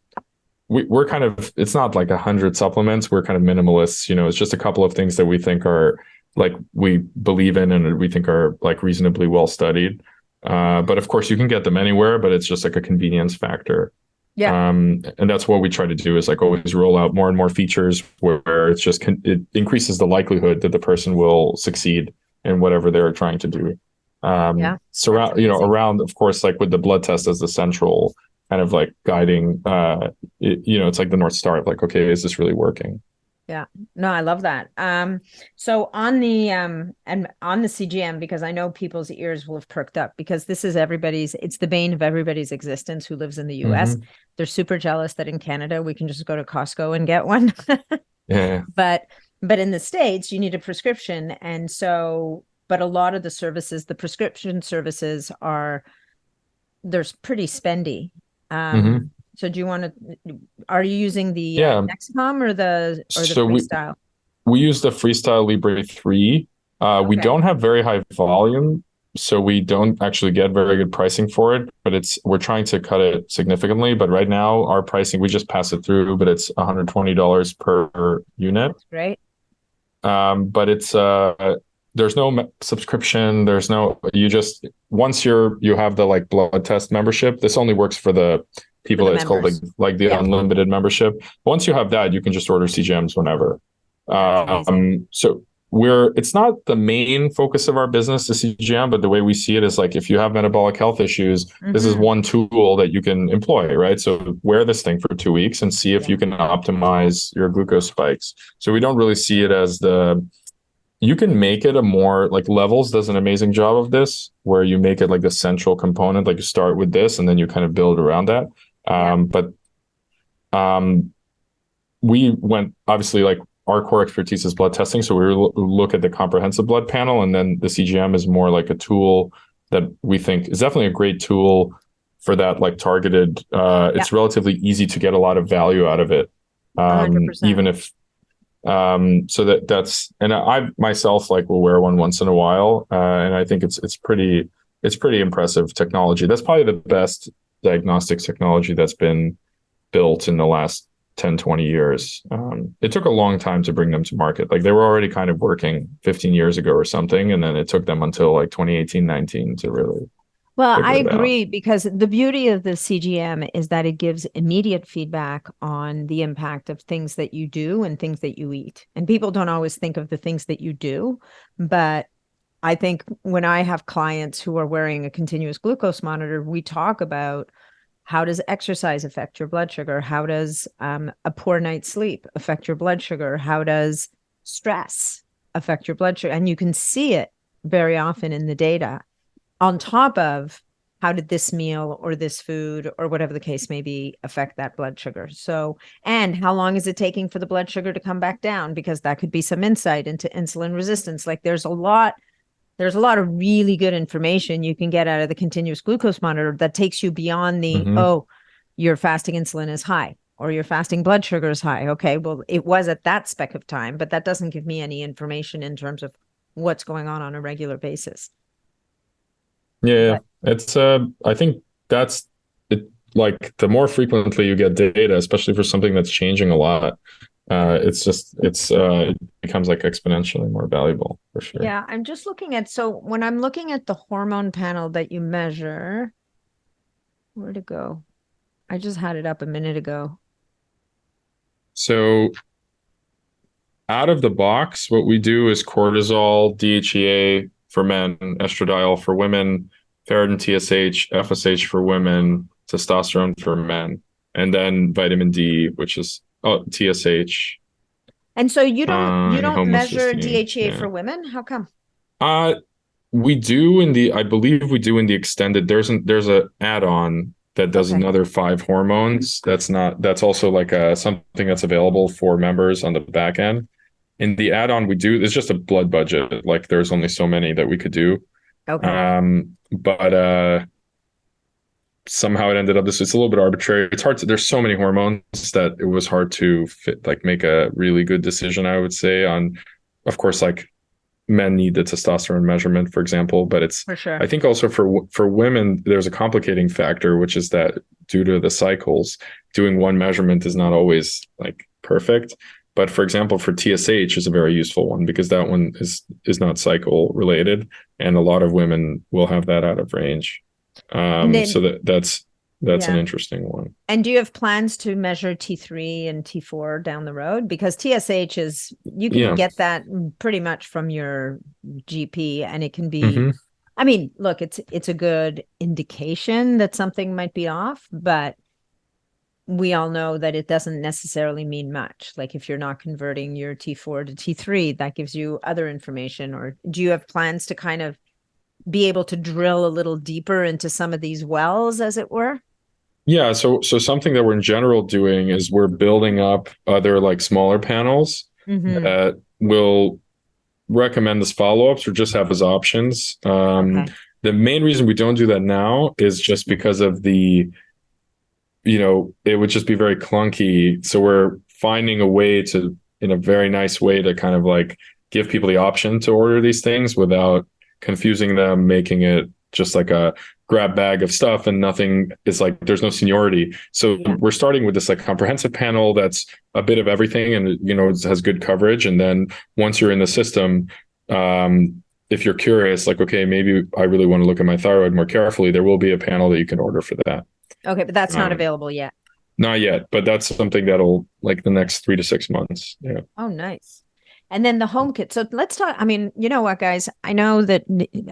we're kind of, it's not like 100 supplements. We're kind of minimalists, it's just a couple of things that we think are like, we believe in and we think are like reasonably well studied. But of course you can get them anywhere, but it's just like a convenience factor. Yeah. And that's what we try to do, is like always roll out more and more features where it's just it increases the likelihood that the person will succeed in whatever they're trying to do. Yeah. Surround, around, of course, like with the blood test as the central kind of like guiding, it's like the North Star of like, okay, is this really working? Yeah. No, I love that. So on the and on the CGM, because I know people's ears will have perked up, because this is it's the bane of everybody's existence who lives in the US. Mm-hmm. They're super jealous that in Canada we can just go to Costco and get one. Yeah. But in the States, you need a prescription. And so, but a lot of the services, the prescription services they're pretty spendy. Mm-hmm. So are you using the Yeah. Dexcom or the So Freestyle? we use the Freestyle Libre 3. We Okay. don't have very high volume, so we don't actually get very good pricing for it, but we're trying to cut it significantly. But right now our pricing, we just pass it through, but it's $120 per unit. That's great. But it's there's no subscription. There's no, once you have the like blood test membership, this only works for the people that's called like the unlimited membership. Once you have that, you can just order CGMs whenever. So it's not the main focus of our business, the CGM, but the way we see it is like, if you have metabolic health issues, this is one tool that you can employ, right? So wear this thing for 2 weeks and see if you can optimize your glucose spikes. So we don't really see it as you can make it a more, like, Levels does an amazing job of this, where you make it like the central component, like you start with this and then you kind of build around that. We went, obviously, like, our core expertise is blood testing. So we look at the comprehensive blood panel, and then the CGM is more like a tool that we think is definitely a great tool for that, like, targeted. It's relatively easy to get a lot of value out of it. 100%. Even if, so that's, and I myself, like, will wear one once in a while. And I think it's pretty impressive technology. That's probably the best diagnostics technology that's been built in the last 10, 20 years. It took a long time to bring them to market. Like, they were already kind of working 15 years ago or something. And then it took them until like 2018, 19 to really. Well, I agree, because the beauty of the CGM is that it gives immediate feedback on the impact of things that you do and things that you eat. And people don't always think of the things that you do, but I think when I have clients who are wearing a continuous glucose monitor, we talk about, how does exercise affect your blood sugar? How does a poor night's sleep affect your blood sugar? How does stress affect your blood sugar? And you can see it very often in the data, on top of how did this meal or this food or whatever the case may be affect that blood sugar. So, and how long is it taking for the blood sugar to come back down? Because that could be some insight into insulin resistance. Like, there's a lot of really good information you can get out of the continuous glucose monitor that takes you beyond the, your fasting insulin is high or your fasting blood sugar is high. Okay, well, it was at that speck of time, but that doesn't give me any information in terms of what's going on a regular basis. Yeah, it's I think that's it. Like, the more frequently you get data, especially for something that's changing a lot, it becomes like exponentially more valuable, for sure. Yeah, I'm just looking at, so when I'm looking at the hormone panel that you measure, where'd it go? I just had it up a minute ago. So out of the box, what we do is cortisol, DHEA for men, estradiol for women, ferritin, TSH, FSH for women, testosterone for men, and then vitamin D, which is TSH. And so you don't measure DHEA for women? How come? We do I believe we do in the extended. There's a add-on that does another 5 hormones. That's also like something that's available for members on the back end. In the add-on we do, it's just a blood budget. Like, there's only so many that we could do. Okay. But somehow it ended up this. It's a little bit arbitrary. It's hard to. There's so many hormones that it was hard to make a really good decision, I would say. On, of course, like, men need the testosterone measurement, for example, but it's for sure. I think also for women, there's a complicating factor, which is that due to the cycles, doing one measurement is not always like perfect. But for example, for TSH is a very useful one, because that one is not cycle related, and a lot of women will have that out of range. So that's That's an interesting one. And do you have plans to measure T3 and T4 down the road? Because TSH is, you can get that pretty much from your GP, and it can be, I mean, look, it's a good indication that something might be off, but we all know that it doesn't necessarily mean much. Like if you're not converting your T4 to T3, that gives you other information. Or do you have plans to kind of be able to drill a little deeper into some of these wells, as it were? Yeah, so something that we're in general doing is we're building up other like smaller panels that will recommend as follow-ups or just have as options. The main reason we don't do that now is just because of the, it would just be very clunky. So we're finding a way to, in a very nice way, to kind of like give people the option to order these things without confusing them, making it just like a grab bag of stuff and nothing is like, there's no seniority. So we're starting with this like comprehensive panel that's a bit of everything and, it has good coverage. And then once you're in the system, if you're curious, like, okay, maybe I really want to look at my thyroid more carefully, there will be a panel that you can order for that. Okay, but that's not available yet. Not yet, but that's something that'll like the next 3 to 6 months. Yeah. Oh, nice. And then the home kit. So let's talk. I mean, you know what, guys? I know that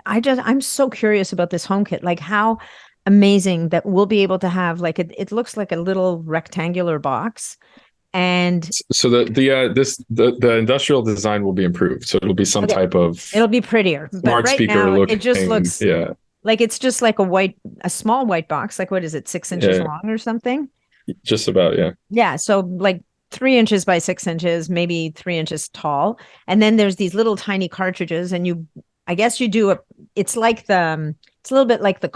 I'm so curious about this home kit. Like how amazing that we'll be able to have like it looks like a little rectangular box. And so the industrial design will be improved. So it'll be some type of, it'll be prettier. Smart but right speaker now, looking, it just looks like it's just like a small white box. Like what is it, 6 inches long or something? Just about, yeah. Yeah. So like 3 inches by 6 inches, maybe 3 inches tall. And then there's these little tiny cartridges, and I guess you do it's like it's a little bit like the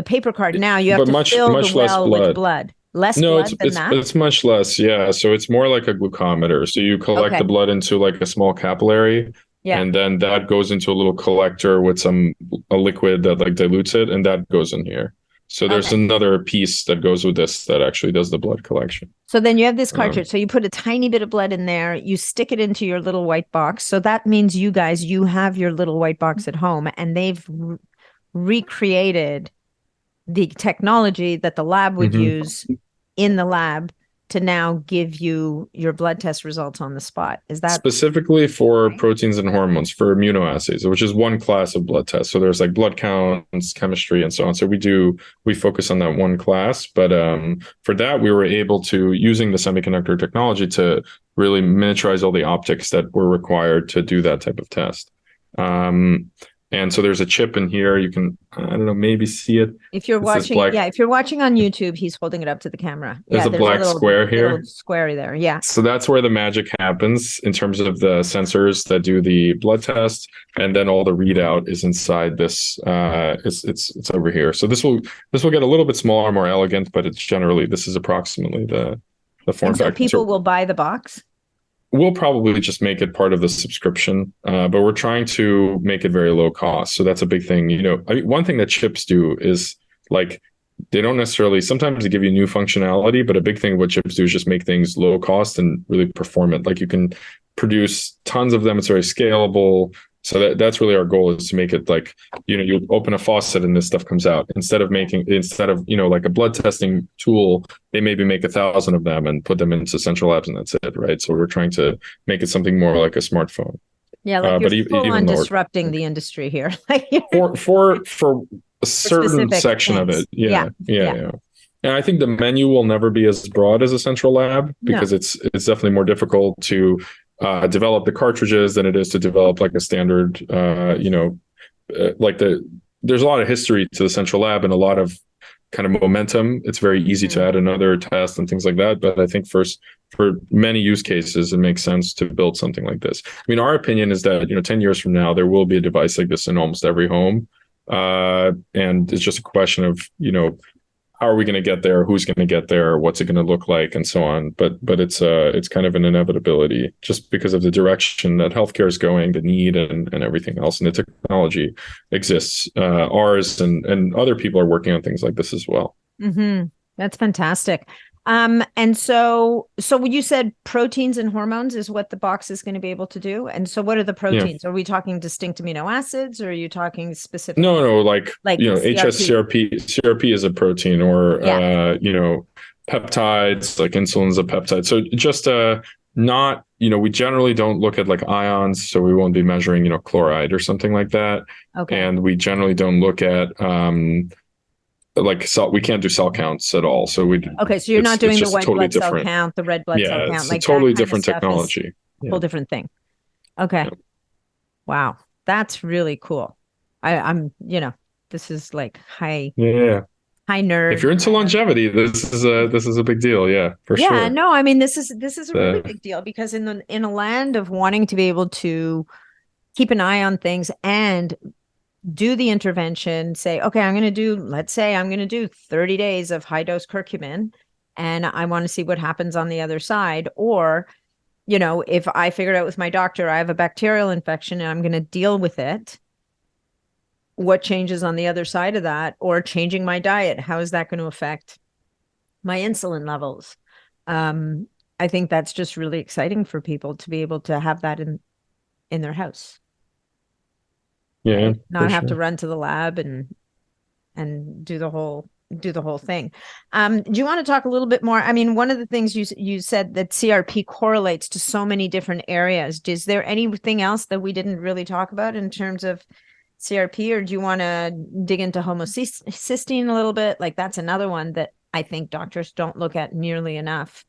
paper card. Now you have to fill the well with blood. Less blood than that? It's much less. Yeah. So it's more like a glucometer. So you collect the blood into like a small capillary. Yeah. And then that goes into a little collector with a liquid that like dilutes it, and that goes in here. So there's another piece that goes with this that actually does the blood collection. So then you have this cartridge. So you put a tiny bit of blood in there, you stick it into your little white box. So that means you have your little white box at home, and they've recreated the technology that the lab would use in the lab to now give you your blood test results on the spot. Is that specifically for proteins and hormones, for immunoassays, which is one class of blood tests? So there's like blood counts, chemistry, and so on. So we focus on that one class, but for that we were able to, using the semiconductor technology, to really miniaturize all the optics that were required to do that type of test. And so there's a chip in here. You can, I don't know, maybe see it. If you're watching, if you're watching on YouTube, he's holding it up to the camera. There's a black square here. Little square there, yeah. So that's where the magic happens in terms of the sensors that do the blood test, and then all the readout is inside this. It's over here. So this will get a little bit smaller, more elegant, but this is approximately the form factor. So people will buy the box? We'll probably just make it part of the subscription, but we're trying to make it very low cost. So that's a big thing. One thing that chips do is like, they don't necessarily, sometimes they give you new functionality, but a big thing what chips do is just make things low cost and really performant. Like you can produce tons of them. It's very scalable. So that's really our goal, is to make it like, you open a faucet and this stuff comes out. Instead of like a blood testing tool, they maybe make 1,000 of them and put them into central labs, and that's it, right? So we're trying to make it something more like a smartphone. Yeah, like you're full on disrupting the industry here. for a certain section of it. Yeah. And I think the menu will never be as broad as a central lab, because it's definitely more difficult to develop the cartridges than it is to develop like a standard, there's a lot of history to the central lab and a lot of kind of momentum. It's very easy to add another test and things like that. But I think for many use cases, it makes sense to build something like this. I mean, our opinion is that, 10 years from now, there will be a device like this in almost every home. And it's just a question of, how are we going to get there? Who's going to get there? What's it going to look like? And so on. But it's kind of an inevitability, just because of the direction that healthcare is going, the need and everything else. And the technology exists. Ours and other people are working on things like this as well. Mm-hmm. That's fantastic. And so you said proteins and hormones is what the box is going to be able to do. And so what are the proteins? Are we talking distinct amino acids, or are you talking specific? No, like CRP? CRP is a protein, or peptides, like insulin's a peptide. So just not, we generally don't look at like ions, so we won't be measuring, chloride or something like that. Okay. And we generally don't look at we can't do cell counts at all. So so you're not doing the white blood cell count, the red blood cell count, it's a totally different technology. Whole different thing. Okay. Yeah. Wow. That's really cool. I'm, this is like high nerd. If you're into longevity, this is a big deal. Yeah, for sure. Yeah, no, I mean, this is a really big deal, because in a land of wanting to be able to keep an eye on things and do the intervention, say, okay, let's say I'm going to do 30 days of high dose curcumin, and I want to see what happens on the other side. Or, if I figured out with my doctor, I have a bacterial infection and I'm going to deal with it, what changes on the other side of that? Or changing my diet, how is that going to affect my insulin levels? I think that's just really exciting for people to be able to have that in their house. Yeah, right? Not have to run to the lab and do the whole thing. Do you want to talk a little bit more? I mean, one of the things you said that CRP correlates to so many different areas. Is there anything else that we didn't really talk about in terms of CRP, or do you want to dig into homocysteine a little bit? Like, that's another one that I think doctors don't look at nearly enough.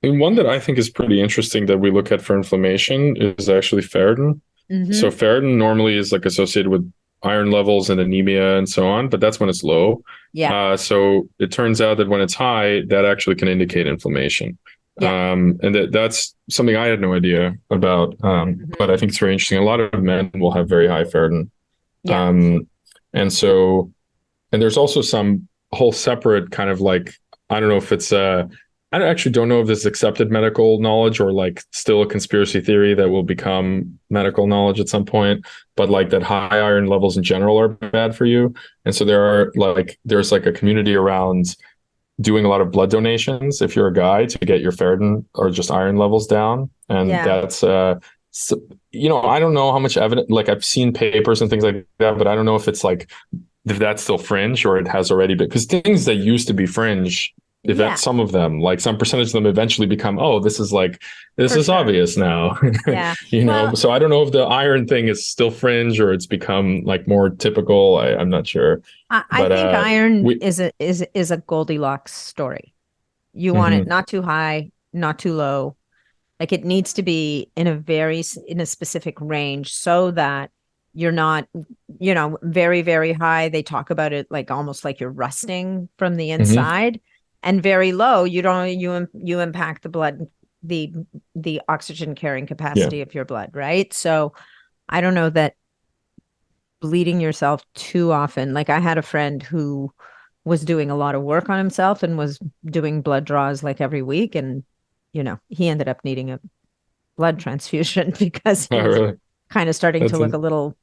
And one that I think is pretty interesting that we look at for inflammation is actually ferritin. Mm-hmm. So ferritin normally is like associated with iron levels and anemia and so on, but that's when it's low. Yeah. So it turns out that when it's high, that actually can indicate inflammation. Yeah. And that's something I had no idea about. But I think it's very interesting. A lot of men will have very high ferritin. Yeah. And there's also some whole separate kind of like, I don't know if it's I actually don't know if this is accepted medical knowledge or like still a conspiracy theory that will become medical knowledge at some point, but like that high iron levels in general are bad for you. And so there's like a community around doing a lot of blood donations if you're a guy to get your ferritin or just iron levels down. And that's, I don't know how much evidence, like I've seen papers and things like that, but I don't know if it's like, if that's still fringe or it has already been, because things that used to be fringe, some of them, like some percentage of them eventually become, this is obvious now. So I don't know if the iron thing is still fringe or it's become like more typical. I'm not sure. I think iron is a Goldilocks story. You want it not too high, not too low. Like it needs to be in a specific range so that you're not, very, very high. They talk about it like almost like you're rusting from the inside. And very low, you impact the blood, the oxygen carrying capacity of your blood, right? So I don't know that bleeding yourself too often. Like I had a friend who was doing a lot of work on himself and was doing blood draws like every week. And, he ended up needing a blood transfusion because he was kind of starting to look a little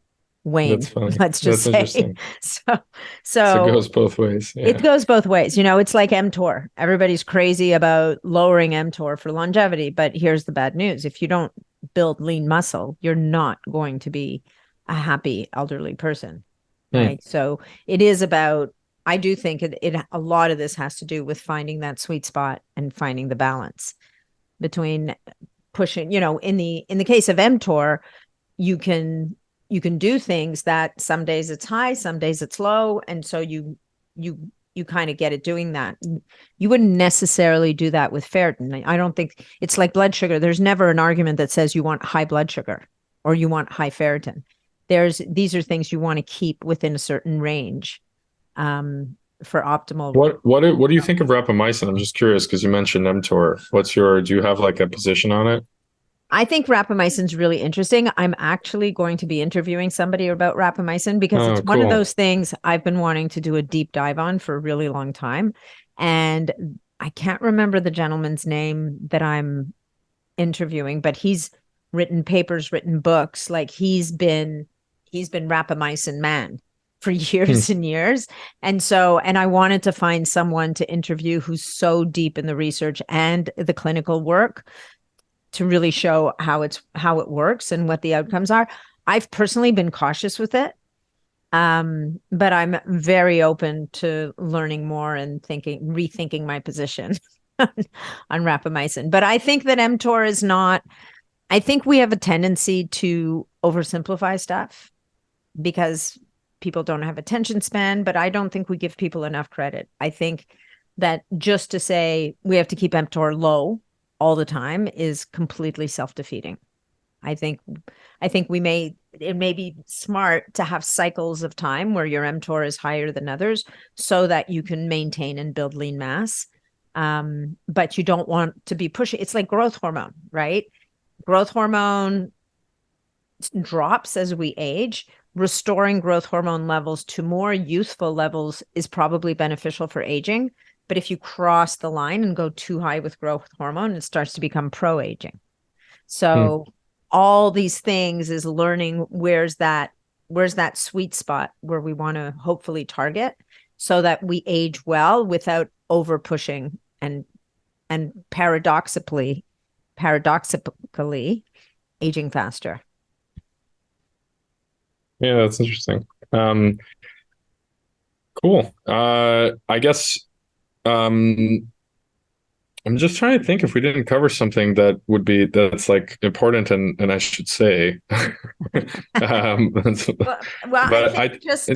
Wayne, let's just say. So it goes both ways. Yeah. It goes both ways. It's like mTOR. Everybody's crazy about lowering mTOR for longevity, but here's the bad news. If you don't build lean muscle, you're not going to be a happy elderly person. Right. So it is about, I do think a lot of this has to do with finding that sweet spot and finding the balance between pushing, in the case of mTOR, you can do things that some days it's high, some days it's low. And so you kind of get it doing that. You wouldn't necessarily do that with ferritin. I don't think it's like blood sugar. There's never an argument that says you want high blood sugar or you want high ferritin. These are things you want to keep within a certain range for optimal. What do you think of rapamycin? I'm just curious because you mentioned mTOR. Do you have like a position on it? I think rapamycin is really interesting. I'm actually going to be interviewing somebody about rapamycin because it's one of those things I've been wanting to do a deep dive on for a really long time. And I can't remember the gentleman's name that I'm interviewing, but he's written papers, written books. Like he's been rapamycin man. for years and years. And I wanted to find someone to interview who's so deep in the research and the clinical work to really show how it works and what the outcomes are. I've personally been cautious with it. But I'm very open to learning more and rethinking my position on rapamycin. But I think that mTOR is not, I think we have a tendency to oversimplify stuff because people don't have attention span, but I don't think we give people enough credit. I think that just to say we have to keep mTOR low all the time is completely self-defeating. I think it may be smart to have cycles of time where your mTOR is higher than others so that you can maintain and build lean mass. But you don't want to be pushing. It's like growth hormone, right? Growth hormone drops as we age. Restoring growth hormone levels to more youthful levels is probably beneficial for aging. But if you cross the line and go too high with growth hormone, it starts to become pro-aging. So all these things is learning where's that sweet spot where we want to hopefully target so that we age well without over pushing and paradoxically aging faster. Yeah, that's interesting. Cool. I guess I'm just trying to think if we didn't cover something that's like important and I should say. I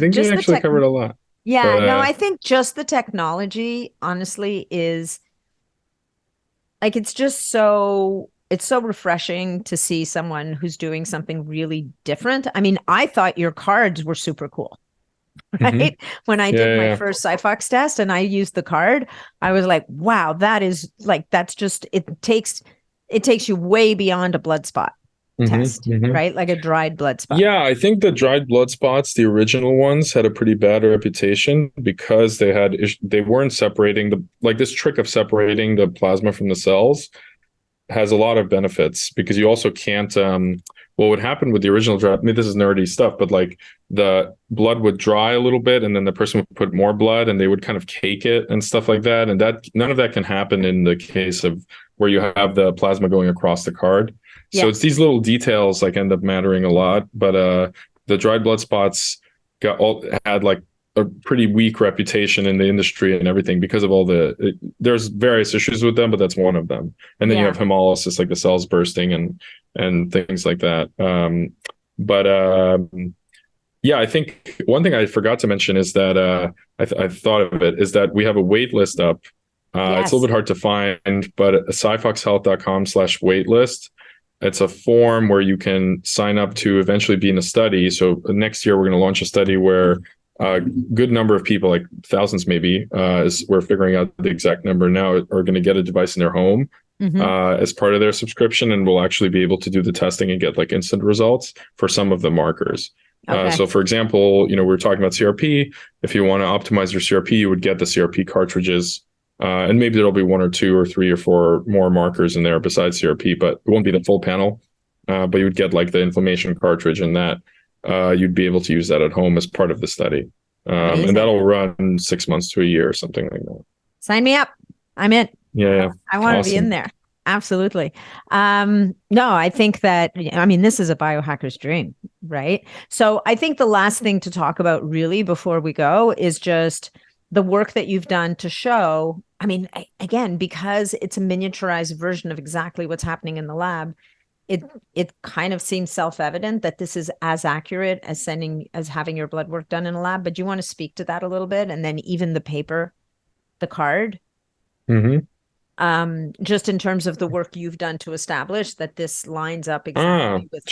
think we actually covered a lot. Yeah, but, I think just the technology, honestly, is like it's so refreshing to see someone who's doing something really different. I mean, I thought your cards were super cool. Right. When I did my first SiPhox test and I used the card, I was like, wow, that's just, it takes you way beyond a blood spot test, right? Like a dried blood spot. Yeah. I think the dried blood spots, the original ones, had a pretty bad reputation because they weren't separating this trick of separating the plasma from the cells has a lot of benefits because you also can't, what would happen with the original dried, I mean, this is nerdy stuff, but like the blood would dry a little bit and then the person would put more blood and they would kind of cake it and stuff like that. And none of that can happen in the case of where you have the plasma going across the card. Yeah. So it's these little details like end up mattering a lot. But the dried blood spots had like a pretty weak reputation in the industry and everything because of there's various issues with them, but that's one of them. And then you have hemolysis, like the cells bursting and things like that. I think one thing I forgot to mention is that I thought of it is that we have a wait list up. It's a little bit hard to find, but siphoxhealth.com/waitlist. It's a form where you can sign up to eventually be in a study. So next year we're going to launch a study where a good number of people, like thousands maybe, we're figuring out the exact number now, are going to get a device in their home as part of their subscription, and we'll actually be able to do the testing and get like instant results for some of the markers. Okay. So for example, we were talking about CRP. If you want to optimize your CRP, you would get the CRP cartridges, and maybe there'll be 1 or 2 or 3 or 4 more markers in there besides CRP, but it won't be the full panel. But you would get like the inflammation cartridge, and that you'd be able to use that at home as part of the study. And that'll run 6 months to a year or something like that. Sign me up. I'm in. Yeah. I want to be in there. Absolutely. No, I think that, this is a biohacker's dream, right? So I think the last thing to talk about really before we go is just the work that you've done to show, again, because it's a miniaturized version of exactly what's happening in the lab, it kind of seems self-evident that this is as accurate as having your blood work done in a lab. But do you want to speak to that a little bit? And then even the paper, the card, just in terms of the work you've done to establish that this lines up exactly with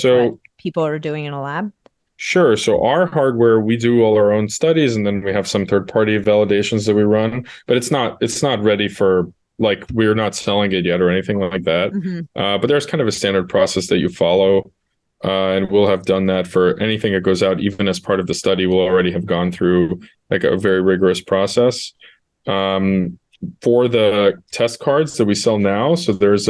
what people are doing in a lab. Sure. So our hardware, we do all our own studies, and then we have some third-party validations that we run, but it's not ready for, like, we're not selling it yet or anything like that. But there's kind of a standard process that you follow, and we'll have done that for anything that goes out. Even as part of the study, we'll already have gone through like a very rigorous process. For the test cards that we sell now, so there's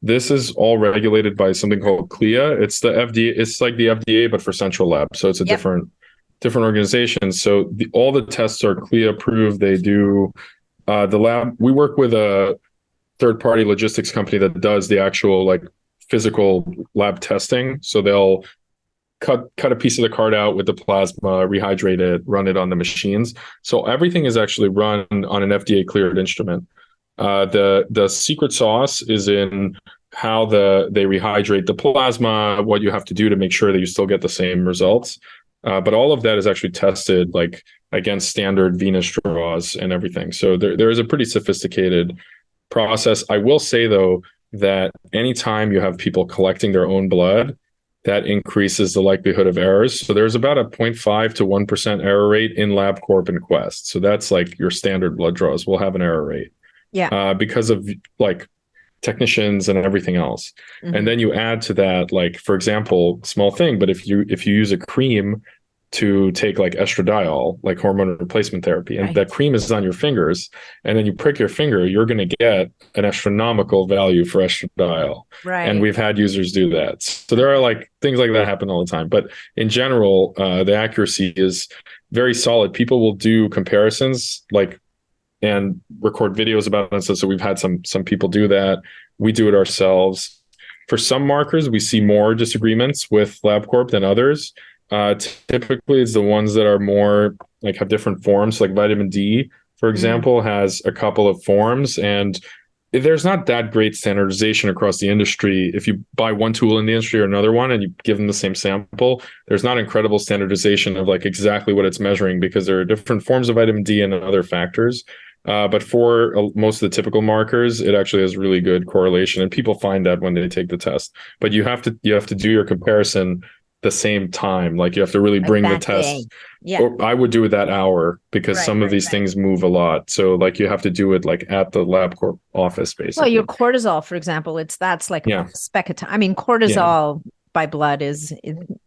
this is all regulated by something called CLIA. It's the FDA. It's like the FDA, but for central lab. So it's a different different organizations. So all the tests are CLIA approved. They do the lab. We work with a third-party logistics company that does the actual like physical lab testing. So they'll cut a piece of the card out with the plasma, rehydrate it, run it on the machines. So everything is actually run on an FDA cleared instrument. The secret sauce is in how they rehydrate the plasma, what you have to do to make sure that you still get the same results. But all of that is actually tested like against standard venous draws and everything. So there is a pretty sophisticated process. I will say though that anytime you have people collecting their own blood, that increases the likelihood of errors. So there's about a 0.5 to 1% error rate in LabCorp and Quest. So that's like your standard blood draws will have an error rate. Yeah. Because of like technicians and everything else. Mm-hmm. And then you add to that, like, for example, small thing, but if you use a cream to take like estradiol, like hormone replacement therapy, and that cream is on your fingers, and then you prick your finger, you're going to get an astronomical value for estradiol. Right. And we've had users do that. So there are like things like that happen all the time. But in general, the accuracy is very solid. People will do comparisons like and record videos about it. So we've had some people do that. We do it ourselves. For some markers, we see more disagreements with LabCorp than others. Typically, it's the ones that are more like have different forms. Like vitamin D, for example, has a couple of forms, and there's not that great standardization across the industry. If you buy one tool in the industry or another one and you give them the same sample, there's not incredible standardization of like exactly what it's measuring because there are different forms of vitamin D and other factors. But for most of the typical markers, it actually has really good correlation, and people find that when they take the test. But you have to do your comparison the same time. Like you have to really bring the test. Yeah. Or I would do it that hour because some of these things move a lot. So like you have to do it like at the LabCorp office, basically. Well, your cortisol, for example, that's like a speck of time. I mean, cortisol by blood is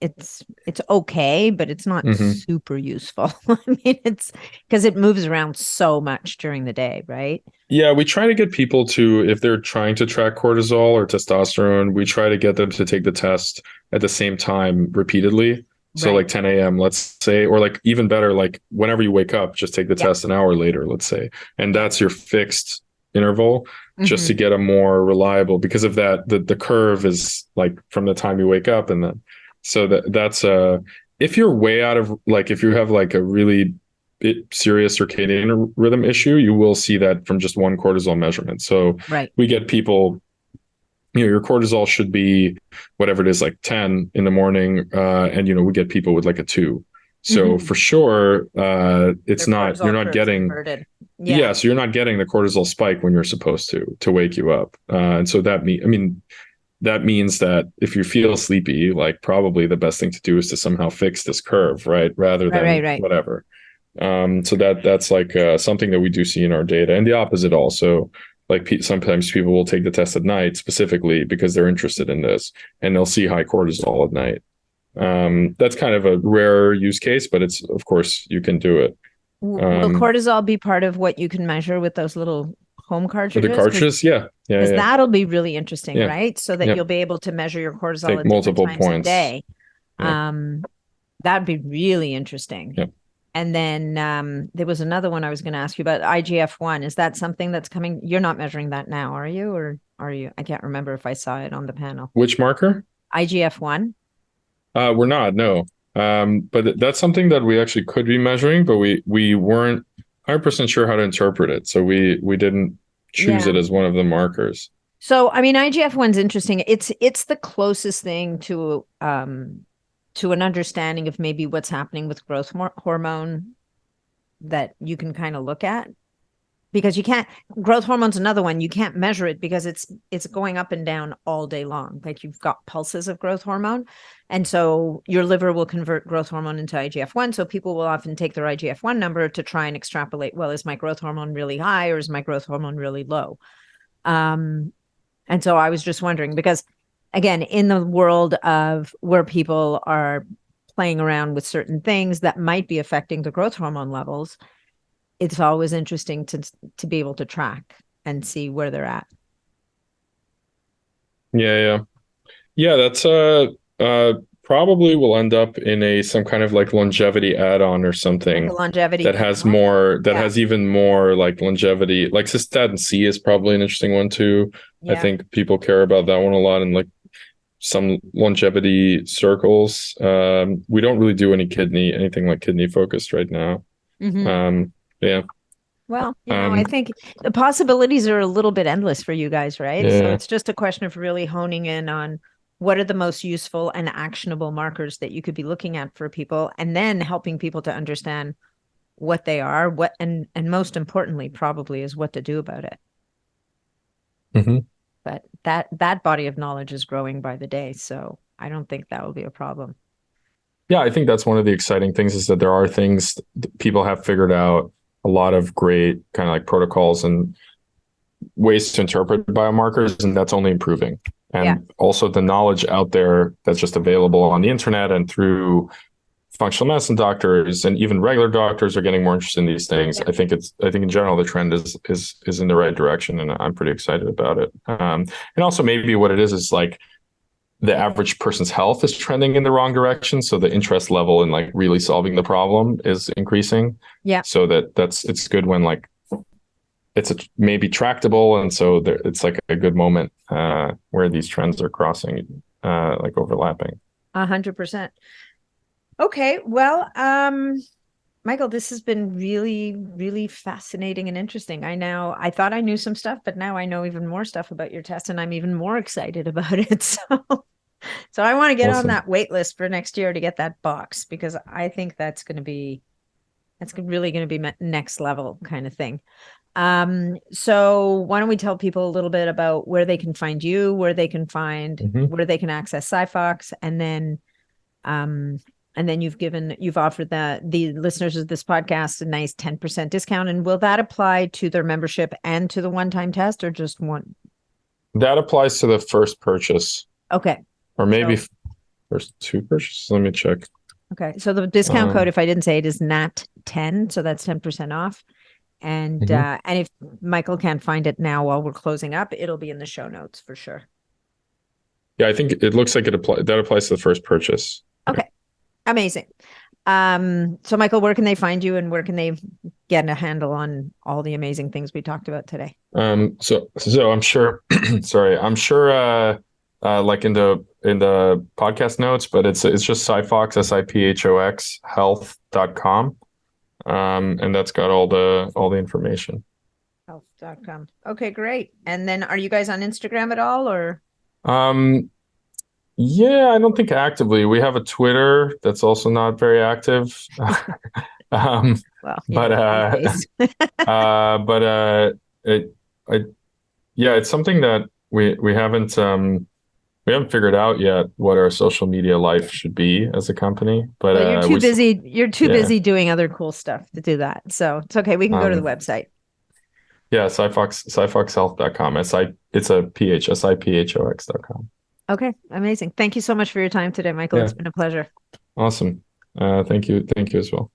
it's okay, but it's not super useful. I mean, it's because it moves around so much during the day, right? Yeah, we try to get people to, if they're trying to track cortisol or testosterone, we try to get them to take the test at the same time repeatedly. So like 10 a.m., let's say, or like even better, like whenever you wake up, just take the test an hour later, let's say. And that's your fixed interval just to get a more reliable, because of that, the curve is like from the time you wake up. And then, so that's if you're way out of, like, if you have like a really serious circadian rhythm issue, you will see that from just one cortisol measurement. So we get people, your cortisol should be whatever it is, like 10 in the morning. And, we get people with like a 2. So for sure, it's not, you're not getting, so you're not getting the cortisol spike when you're supposed to wake you up. And so that means that if you feel sleepy, like probably the best thing to do is to somehow fix this curve, right? Rather than whatever. So that's like something that we do see in our data, and the opposite also. Like sometimes people will take the test at night specifically because they're interested in this, and they'll see high cortisol at night. That's kind of a rare use case, but it's, of course, you can do it. Will cortisol be part of what you can measure with those little home cartridges? The cartridges, because that'll be really interesting, right? So that you'll be able to measure your cortisol at multiple points a day. That'd be really interesting. Yeah. And then there was another one I was going to ask you about, IGF-1. Is that something that's coming? You're not measuring that now, are you? Or are you? I can't remember if I saw it on the panel. Which marker? IGF-1. We're not, no. But that's something that we actually could be measuring, but we weren't 100% sure how to interpret it. So we didn't choose it as one of the markers. So, I mean, IGF-1's interesting. It's the closest thing to an understanding of maybe what's happening with growth hormone that you can kind of look at, because growth hormone's another one. You can't measure it because it's going up and down all day long. Like you've got pulses of growth hormone. And so your liver will convert growth hormone into IGF-1. So people will often take their IGF-1 number to try and extrapolate, well, is my growth hormone really high or is my growth hormone really low? And so I was just wondering, because again, in the world of where people are playing around with certain things that might be affecting the growth hormone levels, it's always interesting to be able to track and see where they're at. Yeah. Yeah. That's probably will end up in some kind of like longevity add-on or something The longevity that has even more like longevity. Like cystatin C is probably an interesting one too. I think people care about that one a lot in like some longevity circles. We don't really do anything like kidney focused right now. Yeah. Well, I think the possibilities are a little bit endless for you guys, right? Yeah. So it's just a question of really honing in on what are the most useful and actionable markers that you could be looking at for people, and then helping people to understand what they are, and most importantly, probably, is what to do about it. But that body of knowledge is growing by the day, so I don't think that will be a problem. Yeah, I think that's one of the exciting things, is that there are things that people have figured out, a lot of great kind of like protocols and ways to interpret biomarkers, and that's only improving. And also the knowledge out there that's just available on the internet and through functional medicine doctors, and even regular doctors are getting more interested in these things. I think in general the trend is in the right direction, and I'm pretty excited about it. And also maybe what it is like the average person's health is trending in the wrong direction, so the interest level in like really solving the problem is increasing. So it's good when like it's maybe tractable, and so it's like a good moment where these trends are crossing, like overlapping. 100%. Okay, well, Michael, this has been really, really fascinating and interesting. I thought I knew some stuff, but now I know even more stuff about your test, and I'm even more excited about it. So I want to get on that wait list for next year to get that box, because I think that's really going to be next level kind of thing. So why don't we tell people a little bit about where they can find you, where they can where they can access SiPhox, and then you've offered the listeners of this podcast a nice 10% discount. And will that apply to their membership and to the one-time test, or just one? That applies to the first purchase. Okay. Or maybe first two purchases. Let me check. Okay. So the discount code, if I didn't say it, is NAT10. So that's 10% off. And and if Michael can't find it now while we're closing up, it'll be in the show notes for sure. Yeah, I think it looks like that applies to the first purchase. Okay. Amazing. So Michael, where can they find you, and where can they get a handle on all the amazing things we talked about today? So I'm sure, I'm sure, like in the podcast notes, but it's just SiPhox, SiPhox health.com. And that's got all the information. Health.com. Okay, great. And then are you guys on Instagram at all, or? Yeah, I don't think actively. We have a Twitter that's also not very active. It's something that we haven't figured out yet what our social media life should be as a company. But you're too busy. You're too busy doing other cool stuff to do that. So it's okay. We can go to the website. Yeah, SiPhoxhealth.com. It's a PH, SiPhox.com. Okay, amazing. Thank you so much for your time today, Michael. It's been a pleasure. Awesome. Thank you. Thank you as well.